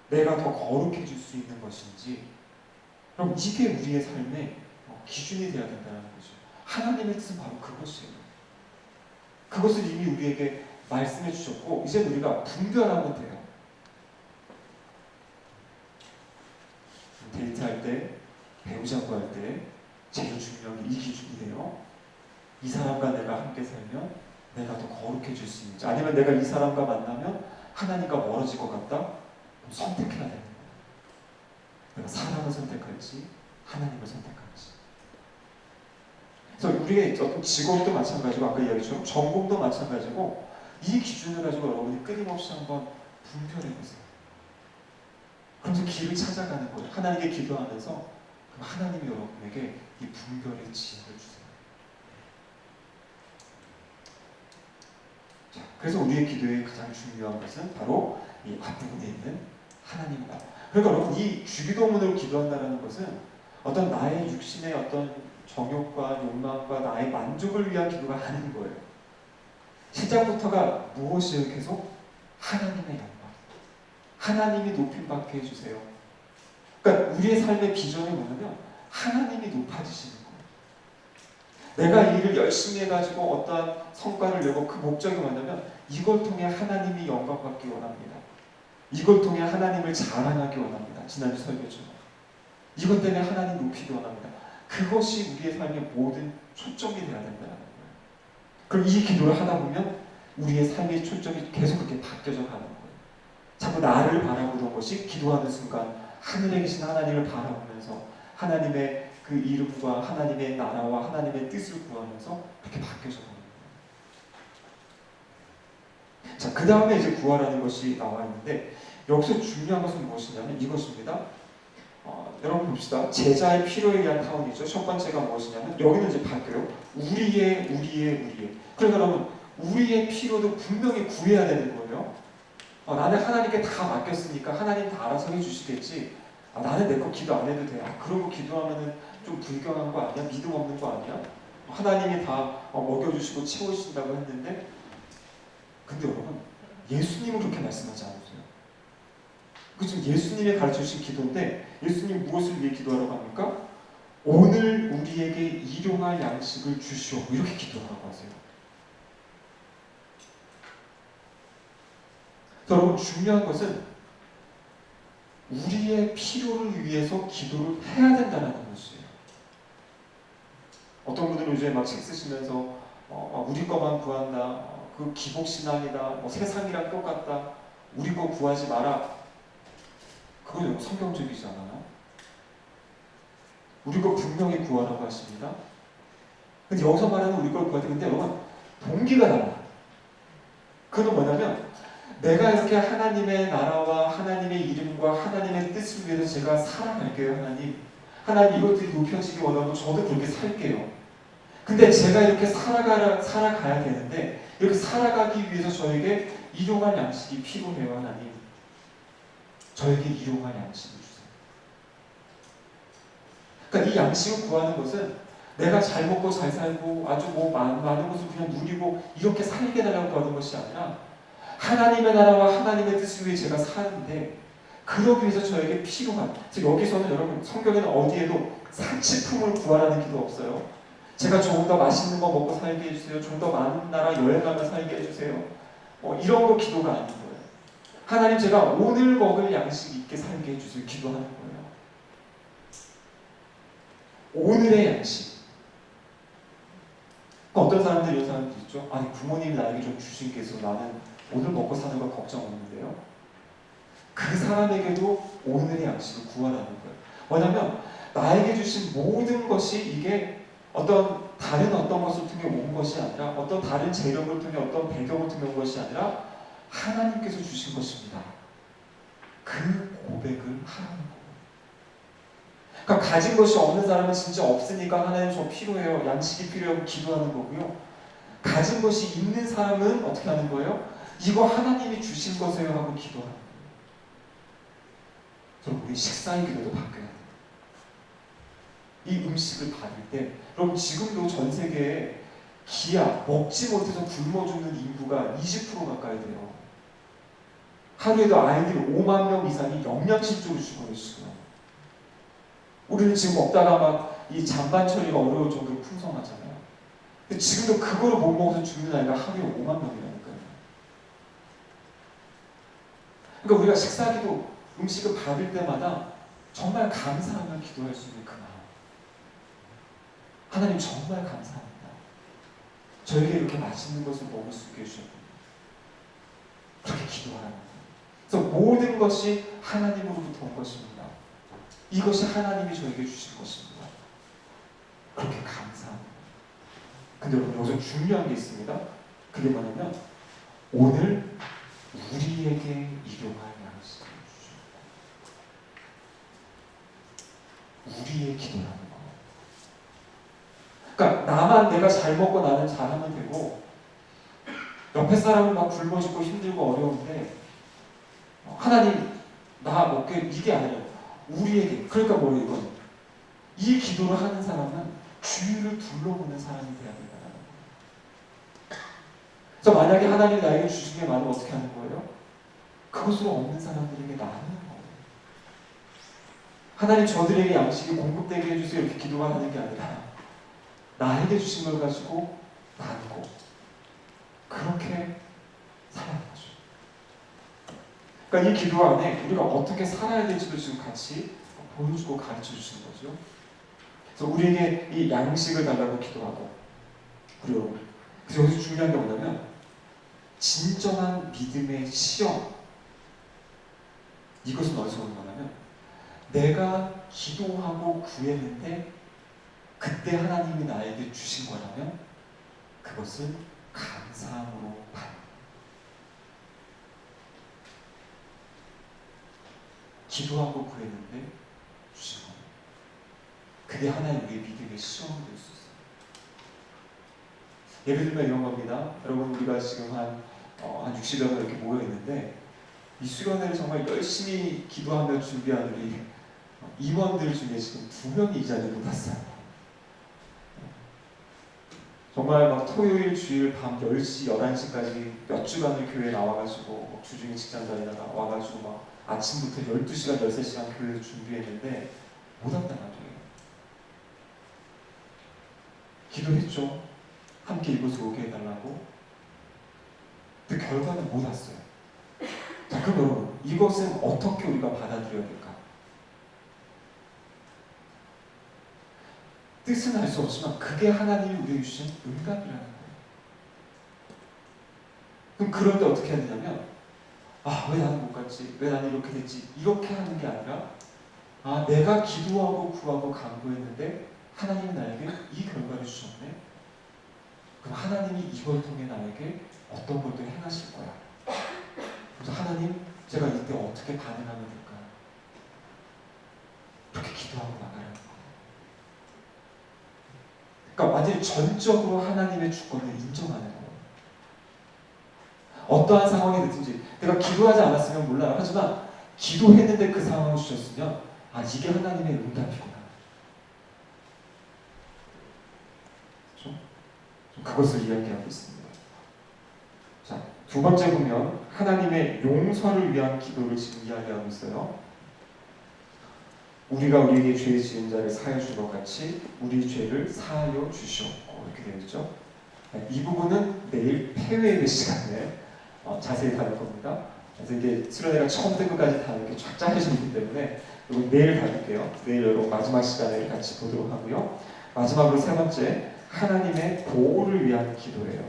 내가 더 거룩해질 수 있는 것인지, 그럼 이게 우리의 삶의 기준이 되어야 된다는 거죠. 하나님의 뜻은 바로 그것이에요. 그것을 이미 우리에게 말씀해 주셨고 이제 우리가 분별하면 돼요. 데이트할 때, 배우자 구할 때 제일 중요한 게 이 기준이에요. 이 사람과 내가 함께 살면 내가 더 거룩해질 수 있는지, 아니면 내가 이 사람과 만나면 하나님과 멀어질 것 같다? 그럼 선택해야 되는 거예요. 내가 사랑을 선택할지 하나님을 선택할지. 그래서 우리의 어떤 직업도 마찬가지고 아까 이야기처럼 전공도 마찬가지고, 이 기준을 가지고 여러분이 끊임없이 한번 분별해보세요. 그러면서 길을 찾아가는 거예요. 하나님께 기도하면서 그럼 하나님이 여러분에게 이 분별의 지혜를 주세요. 자, 그래서 우리의 기도의 가장 중요한 것은 바로 이 앞부분에 있는 하나님이다. 그러니까 여러분, 이 주기도문으로 기도한다는 것은 어떤 나의 육신의 어떤 정욕과 욕망과 나의 만족을 위한 기도가 아닌 거예요. 시작부터가 무엇이에요? 계속 하나님의 영광, 하나님이 높임받게 해주세요. 그러니까 우리의 삶의 비전이 뭐냐면 하나님이 높아지시는 거예요. 내가 이 일을 열심히 해가지고 어떠한 성과를 내고 그 목적이 뭐냐면 이걸 통해 하나님이 영광받기 원합니다. 이걸 통해 하나님을 자랑하기 원합니다. 지난주 설교처럼 이것 때문에 하나님 높이기 원합니다. 그것이 우리의 삶의 모든 초점이 되어야 된다는 거예요. 그럼 이 기도를 하다 보면 우리의 삶의 초점이 계속 그렇게 바뀌어져 가는 거예요. 자꾸 나를 바라보던 것이 기도하는 순간 하늘에 계신 하나님을 바라보면서 하나님의 그 이름과 하나님의 나라와 하나님의 뜻을 구하면서 그렇게 바뀌어져 가는 거예요. 자, 그 다음에 이제 구하라는 것이 나와 있는데 여기서 중요한 것은 무엇이냐면 이것입니다. 여러분 봅시다. 제자의 필요에 의한 타운이죠. 첫 번째가 무엇이냐면 여기는 이제 바뀌어요. 우리의. 그러니까 여러분 우리의 필요도 분명히 구해야 되는 거예요. 나는 하나님께 다 맡겼으니까 하나님 다 알아서 해주시겠지. 나는 내 거 기도 안 해도 돼. 그러고 기도하면은 좀 불경한 거 아니야? 믿음 없는 거 아니야? 하나님이 다 먹여주시고 채우신다고 했는데, 근데 여러분 예수님은 그렇게 말씀하지 않으세요. 그 지금 예수님이 가르쳐주신 기도인데 예수님 무엇을 위해 기도하라고 합니까? 오늘 우리에게 일용할 양식을 주시오. 이렇게 기도하라고 하세요. 여러분 중요한 것은 우리의 필요를 위해서 기도를 해야 된다는 것이에요. 어떤 분들은 요즘에 막 책 쓰시면서 우리 거만 구한다, 그 기복신앙이다, 세상이랑 똑같다, 우리 거 구하지 마라. 그건 너무 성경적이지 않아요? 우리 거 분명히 구하라고 하십니다. 근데 여기서 말하는 우리 걸 구할 때 근데 여러분 동기가 달라요. 그건 뭐냐면 내가 이렇게 하나님의 나라와 하나님의 이름과 하나님의 뜻을 위해서 제가 살아갈게요. 하나님 이것들이 높여지기 원하고 저도 그렇게 살게요. 근데 제가 이렇게 살아가야 되는데 이렇게 살아가기 위해서 저에게 일용할 양식이 필요해요. 하나님 저에게 일용할 양식을 주세요. 그러니까 이 양식을 구하는 것은 내가 잘 먹고 잘 살고 아주 많은 것을 그냥 누리고 이렇게 살게 달라고 하는 것이 아니라 하나님의 나라와 하나님의 뜻을 위해 제가 사는데 그러기 위해서 저에게 필요한, 여기서는 여러분 성경에는 어디에도 사치품을 구하라는 기도 없어요. 제가 조금 더 맛있는 거 먹고 살게 해주세요. 좀 더 많은 나라 여행하며 살게 해주세요. 이런 거 기도가 아닌 거예요. 하나님 제가 오늘 먹을 양식 있게 살게 해주세요. 기도하는 거예요. 오늘의 양식. 어떤 사람들 이런 사람들 있죠. 아니 부모님이 나에게 좀 주신 게 있어서 나는 오늘 먹고 사는 거 걱정 없는데요. 그 사람에게도 오늘의 양식을 구하라는 거예요. 뭐냐면 나에게 주신 모든 것이 이게 다른 어떤 것을 통해 온 것이 아니라 어떤 다른 재력을 통해 어떤 배경을 통해 온 것이 아니라 하나님께서 주신 것입니다. 그 고백을 하라는 거예요. 그러니까 가진 것이 없는 사람은 진짜 없으니까 하나님 저 필요해요. 양식이 필요하고 기도하는 거고요. 가진 것이 있는 사람은 어떻게 하는 거예요? 이거 하나님이 주신 것이에요 하고 기도하는 거예요. 그럼 우리 식사의 기도도 바뀌어야 돼요. 이 음식을 받을 때 그럼 지금도 전 세계에 먹지 못해서 굶어 죽는 인구가 20% 가까이 돼요. 하루에도 아이들이 5만 명 이상이 영양실조로 죽어요 지금. 우리는 지금 먹다가 막 이 잔반 처리가 어려울 정도로 풍성하잖아요. 근데 지금도 그거를 못 먹어서 죽는 아이가 하루에 5만 명이라니까요. 그러니까 우리가 식사기도 음식을 받을 때마다 정말 감사하며 기도할 수 있는 그 마음. 하나님 정말 감사합니다. 저에게 이렇게 맛있는 것을 먹을 수 있게 해주셨군요. 그렇게 기도하라는 거예요. 그래서 모든 것이 하나님으로부터 온 것입니다. 이것이 하나님이 저에게 주신 것입니다. 그렇게 감사합니다. 근데 여러분 여기서 중요한 게 있습니다. 그게 뭐냐면 오늘 우리에게 일용할 양식을 주십니다. 우리의 기도라는 거. 그러니까 내가 잘 먹고 나는 잘하면 되고 옆에 사람은 막 굶어 죽고 힘들고 어려운데 하나님 나 먹게 이게 아니라 우리에게. 그러니까 뭐예요 이건? 이 기도를 하는 사람은 주위를 둘러보는 사람이 돼야 된다는 거예요. 그래서 만약에 하나님이 나에게 주신 게 많으면 어떻게 하는 거예요? 그것으로 없는 사람들에게 나누는 거예요. 하나님 저들에게 양식이 공급되게 해주세요 이렇게 기도만 하는 게 아니라 나에게 주신 걸 가지고 나누고 그렇게 살아가는 거죠. 그러니까 이 기도 안에 우리가 어떻게 살아야 될지도 지금 같이 보여주고 가르쳐 주시는 거죠. 그래서 우리에게 이 양식을 달라고 기도하고 그리고 그래서 여기서 중요한 게 뭐냐면 진정한 믿음의 시험 이것은 어디서 오는 거냐면 내가 기도하고 구했는데 그때 하나님이 나에게 주신 거라면 그것을 감사함으로 받는 기도하고 구했는데 그게 하나의 우리의 믿음의 시험이 될 수 있어요. 예를 들면 이런 겁니다. 여러분 우리가 지금 한 60여 명 이렇게 모여 있는데 이 수련회를 정말 열심히 기도하며 준비한 우리 임원들 중에 지금 2명이 이 자리에 못 왔어요. 정말 막 토요일 주일 밤 10시, 11시까지 몇 주간을 교회에 나와가지고 주중에 직장 다니다가 와가지고 막 아침부터 12시간, 13시간 교회에서 준비했는데 못 왔단 말이에요. 기도했죠. 함께 이곳에 오게 해달라고. 근데 결과는 못 왔어요. 자, 그럼 여러분 이것은 어떻게 우리가 받아들여야 될까? 뜻은 알 수 없지만 그게 하나님이 우리에게 주신 응답이라는 거예요. 그럼 그런데 어떻게 해야 되냐면 왜 나는 못 갔지? 왜 나는 이렇게 됐지? 이렇게 하는 게 아니라 내가 기도하고 구하고 간구했는데 하나님이 나에게 이 결과를 주셨네. 그럼 하나님이 이걸 통해 나에게 어떤 것도 행하실 거야. 그래서 하나님 제가 이때 어떻게 반응하면 될까? 이렇게 기도하고 나가라는 거예요. 그러니까 완전히 전적으로 하나님의 주권을 인정하는 거예요. 어떠한 상황이 됐든지 내가 기도하지 않았으면 몰라요. 하지만 기도했는데 그 상황을 주셨으면 이게 하나님의 응답이구나. 좀 그것을 이야기하고 있습니다. 자, 두 번째 보면 하나님의 용서를 위한 기도를 지금 이야기하고 있어요. 우리가 우리에게 죄 지은 자를 사하여 준 것 같이 우리 죄를 사하여 주시옵고 이렇게 되어 있죠. 이 부분은 내일 폐회의 시간에 자세히 다룰 겁니다. 그래서 이게 수련회가 처음부터 끝까지 다 이렇게 쫙 짜여져 있기 때문에 이건 내일 다룰게요. 내일 여러분 마지막 시간에 같이 보도록 하고요. 마지막으로 세 번째, 하나님의 보호를 위한 기도예요.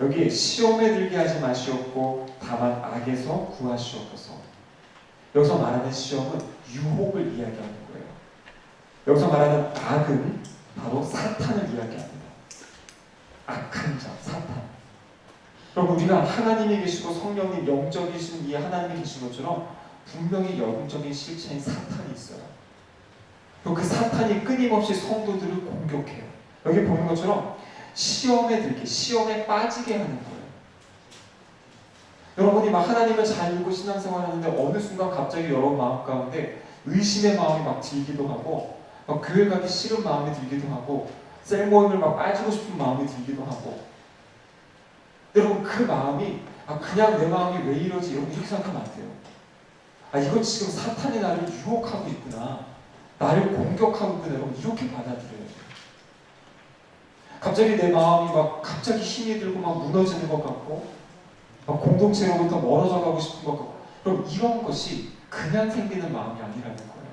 여기 시험에 들게 하지 마시옵고 다만 악에서 구하시옵소서. 여기서 말하는 시험은 유혹을 이야기하는 거예요. 여기서 말하는 악은 바로 사탄을 이야기합니다. 악한 자, 사탄. 여러분 우리가 하나님이 계시고 성령님 영적이신 이 하나님이 계신 것처럼 분명히 영적인 실체인 사탄이 있어요. 그리고 그 사탄이 끊임없이 성도들을 공격해요. 여기 보는 것처럼 시험에 들게, 시험에 빠지게 하는 거예요. 여러분이 막 하나님을 잘 믿고 신앙생활 하는데 어느 순간 갑자기 여러분 마음 가운데 의심의 마음이 막 들기도 하고 막 교회 가기 싫은 마음이 들기도 하고 셀모임을 막 빠지고 싶은 마음이 들기도 하고 여러분 그 마음이 그냥 내 마음이 왜 이러지 여러분 이렇게 생각하면 안 돼요. 이거 지금 사탄이 나를 유혹하고 있구나. 나를 공격하고 있구나. 여러분 이렇게 받아들여야 돼요. 갑자기 내 마음이 막 갑자기 힘이 들고 막 무너지는 것 같고 막 공동체로부터 멀어져 가고 싶은 것 같고 그럼 이런 것이 그냥 생기는 마음이 아니라는 거예요.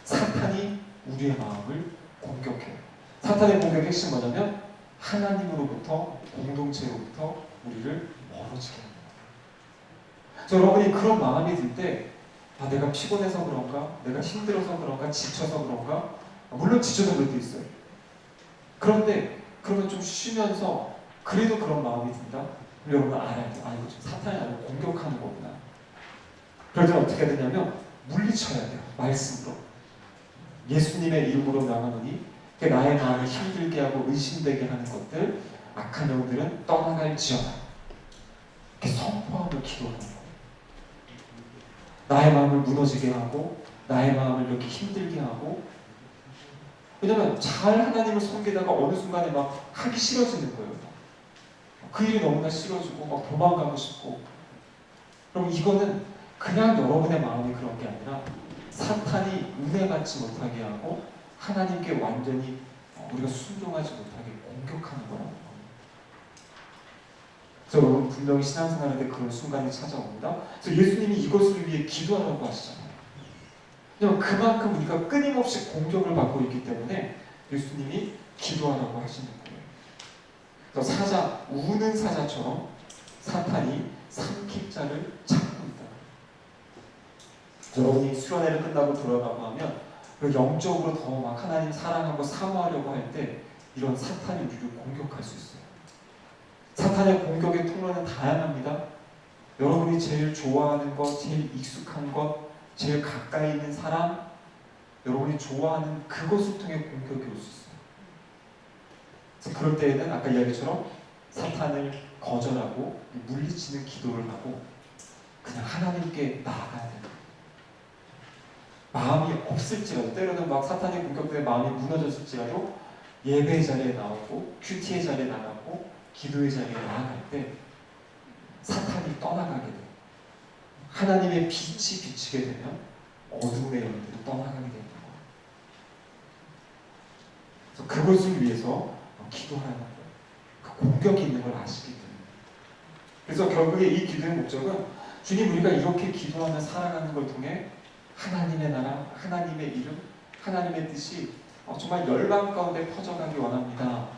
사탄이 우리의 마음을 공격해요. 사탄의 공격의 핵심 뭐냐면 하나님으로부터 공동체로부터 우리를 멀어지게 합니다. 여러분이 그런 마음이 들 때 내가 피곤해서 그런가? 내가 힘들어서 그런가? 지쳐서 그런가? 물론 지쳐서 그럴 때 있어요. 그런데 그러면 좀 쉬면서 그래도 그런 마음이 든다? 그럼 여러분 알아야 돼요. 이거 지금 사탄이 나를 공격하는 거구나. 그럴 때는 어떻게 해야 되냐면 물리쳐야 돼요. 말씀으로. 예수님의 이름으로 명하노니 나의 마음을 힘들게 하고 의심되게 하는 것들 악한 영들은 떠나갈지어다. 이렇게 선포하며 기도하는 거예요. 나의 마음을 무너지게 하고 나의 마음을 이렇게 힘들게 하고 왜냐면 잘 하나님을 섬기다가 어느 순간에 막 하기 싫어지는 거예요. 그 일이 너무나 싫어지고 막 도망가고 싶고 그럼 이거는 그냥 여러분의 마음이 그런 게 아니라 사탄이 은혜 받지 못하게 하고 하나님께 완전히 우리가 순종하지 못하게 공격하는 거라는 거예요. 그래서 여러분 분명히 신앙생활할 때 그런 순간이 찾아옵니다. 그래서 예수님이 이것을 위해 기도하라고 하시잖아요. 왜냐하면 그만큼 우리가 끊임없이 공격을 받고 있기 때문에 예수님이 기도하라고 하시는 거예요. 그래서 우는 사자처럼 사탄이 삼킬 자를 찾고 있다. 여러분이 수련회를 끝나고 돌아가고 하면 영적으로 더 막 하나님 사랑하고 사모하려고 할 때 이런 사탄이 우리를 공격할 수 있어요. 사탄의 공격의 통로는 다양합니다. 여러분이 제일 좋아하는 것, 제일 익숙한 것, 제일 가까이 있는 사람, 여러분이 좋아하는 그것을 통해 공격이 올 수 있어요. 그래서 그럴 때에는 아까 이야기처럼 사탄을 거절하고 물리치는 기도를 하고 그냥 하나님께 나아가야 돼요. 마음이 없을지라도, 때로는 막 사탄의 공격 때문에 마음이 무너졌을지라도 예배의 자리에 나오고 큐티의 자리에 나가고 기도의 자리에 나아갈 때 사탄이 떠나가게 돼요. 하나님의 빛이 비치게 되면 어둠의 영들이 떠나가게 되는 거예요. 그래서 그것을 위해서 기도하는 거예요. 그 공격이 있는 걸 아시기 때문에. 그래서 결국에 이 기도의 목적은 주님, 우리가 이렇게 기도하며 살아가는 걸 통해 하나님의 나라, 하나님의 이름, 하나님의 뜻이 정말 열방 가운데 퍼져가기 원합니다.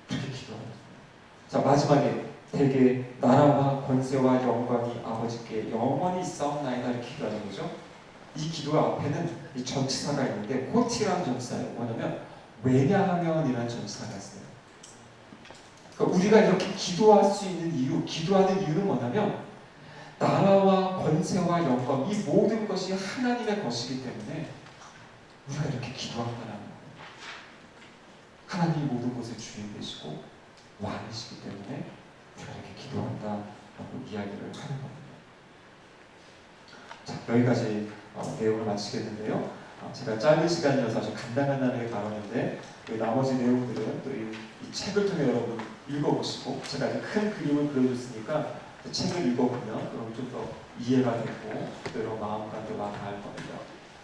그렇게 기도합니다. 자, 마지막에 대개 나라와 권세와 영광이 아버지께 영원히 있사옵나이다 이렇게 기도하는 거죠. 이 기도 앞에는 이 전치사가 있는데 호티라는 전치사예요. 뭐냐면 왜냐하면이라는 전치사가 있어요. 그러니까 우리가 이렇게 기도할 수 있는 이유, 기도하는 이유는 뭐냐면 나라와 권세와 영광 이 모든 것이 하나님의 것이기 때문에 우리가 이렇게 기도한다는 거예요. 하나님이 모든 것의 주인 되시고 왕이시기 때문에 우리가 이렇게 기도한다라고 이야기를 하는 겁니다. 자, 여기까지 내용을 마치겠는데요. 제가 짧은 시간이어서 아주 간단하게 다뤘는데 나머지 내용들은 또 이 책을 통해 여러분 읽어보시고, 제가 아주 큰 그림을 그려줬으니까 그 책을 읽어보면 여러분 좀 더 이해가 되고 또 여러분 마음과도 와닿을 겁니다.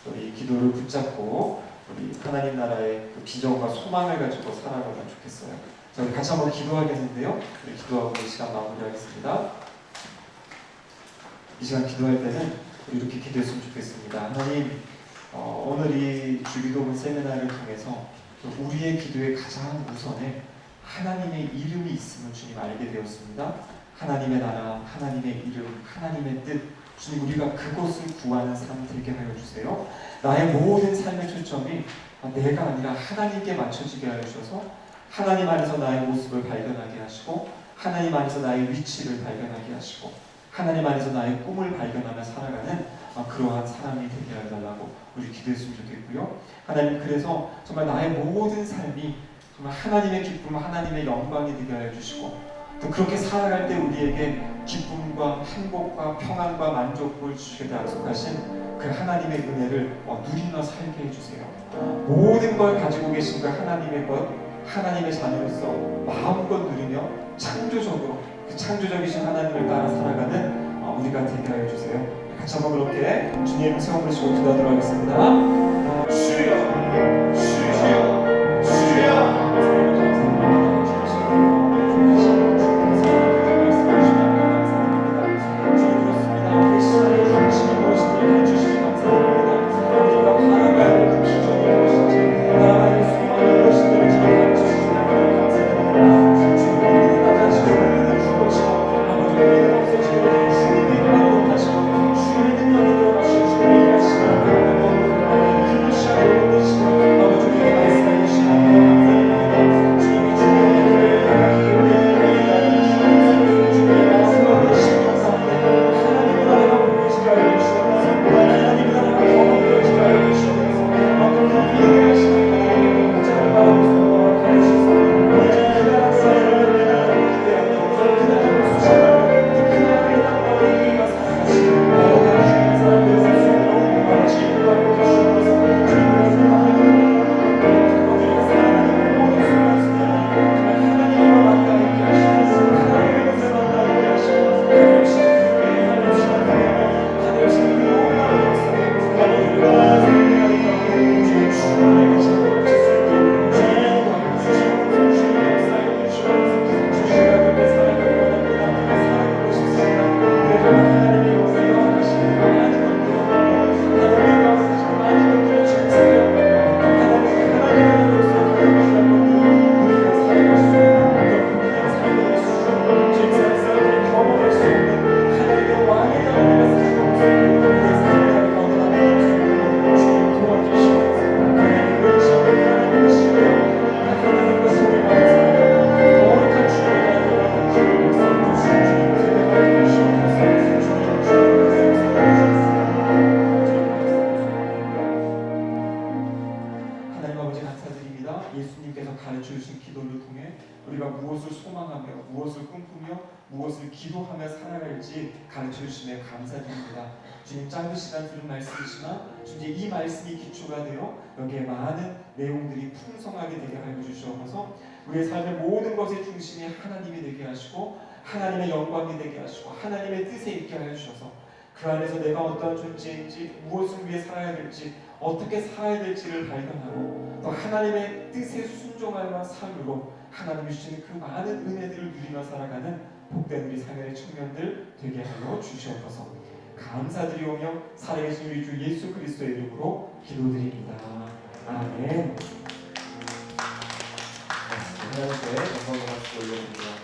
우리 기도를 붙잡고 우리 하나님 나라의 그 비전과 소망을 가지고 살아가면 좋겠어요. 자, 우리 같이 한번 기도하겠는데요. 우리 기도하고 이 시간 마무리하겠습니다. 이 시간 기도할 때는 이렇게 기도했으면 좋겠습니다. 하나님, 오늘 이 주기도문 세미나를 통해서 우리의 기도의 가장 우선에 하나님의 이름이 있음을 주님 알게 되었습니다. 하나님의 나라, 하나님의 이름, 하나님의 뜻, 주님 우리가 그것을 구하는 삶 되게 하여 주세요. 나의 모든 삶의 초점이 내가 아니라 하나님께 맞춰지게 하여 주셔서 하나님 안에서 나의 모습을 발견하게 하시고 하나님 안에서 나의 위치를 발견하게 하시고 하나님 안에서 나의 꿈을 발견하며 살아가는 그러한 사람이 되게 해달라고 우리 기도했으면 좋겠고요. 하나님, 그래서 정말 나의 모든 삶이 정말 하나님의 기쁨, 하나님의 영광이 되게 하여 주시고 또 그렇게 살아갈 때 우리에게 기쁨과 행복과 평안과 만족을 주시게 약속하신 그 하나님의 은혜를 누리며 살게 해주세요. 모든 걸 가지고 계신 그 하나님의 것, 하나님의 자녀로서 마음껏 누리며 창조적으로 그 창조적이신 하나님을 따라 살아가는 우리가 되게 하여 주세요. 같이 한번 그렇게 주님 세워 부르시고 기도하도록 하겠습니다. 주여, 주여, 주여. 무엇을 꿈꾸며 무엇을 기도하며 살아갈지 가르쳐 주심에 감사드립니다. 주님 짧은 시간 들은 말씀이지만 주님 이 말씀이 기초가 되어 여기에 많은 내용들이 풍성하게 되게 하여 주시옵소서. 우리의 삶의 모든 것의 중심이 하나님이 되게 하시고 하나님의 영광이 되게 하시고 하나님의 뜻에 있게 하여 주셔서 그 안에서 내가 어떠한 존재인지 무엇을 위해 살아야 될지 어떻게 살아야 될지를 발견하고 또 하나님의 뜻에 순종하는 삶으로 하나님이 주시는 그 많은 은혜들을 누리며 살아가는 복된 우리 사회의 청년들 되게 하여 주시옵소서. 감사드리오며 살아계신 우리 주 예수 그리스도의 이름으로 기도드립니다. 아멘. 하나님께 영광을 받고 올려드립니다.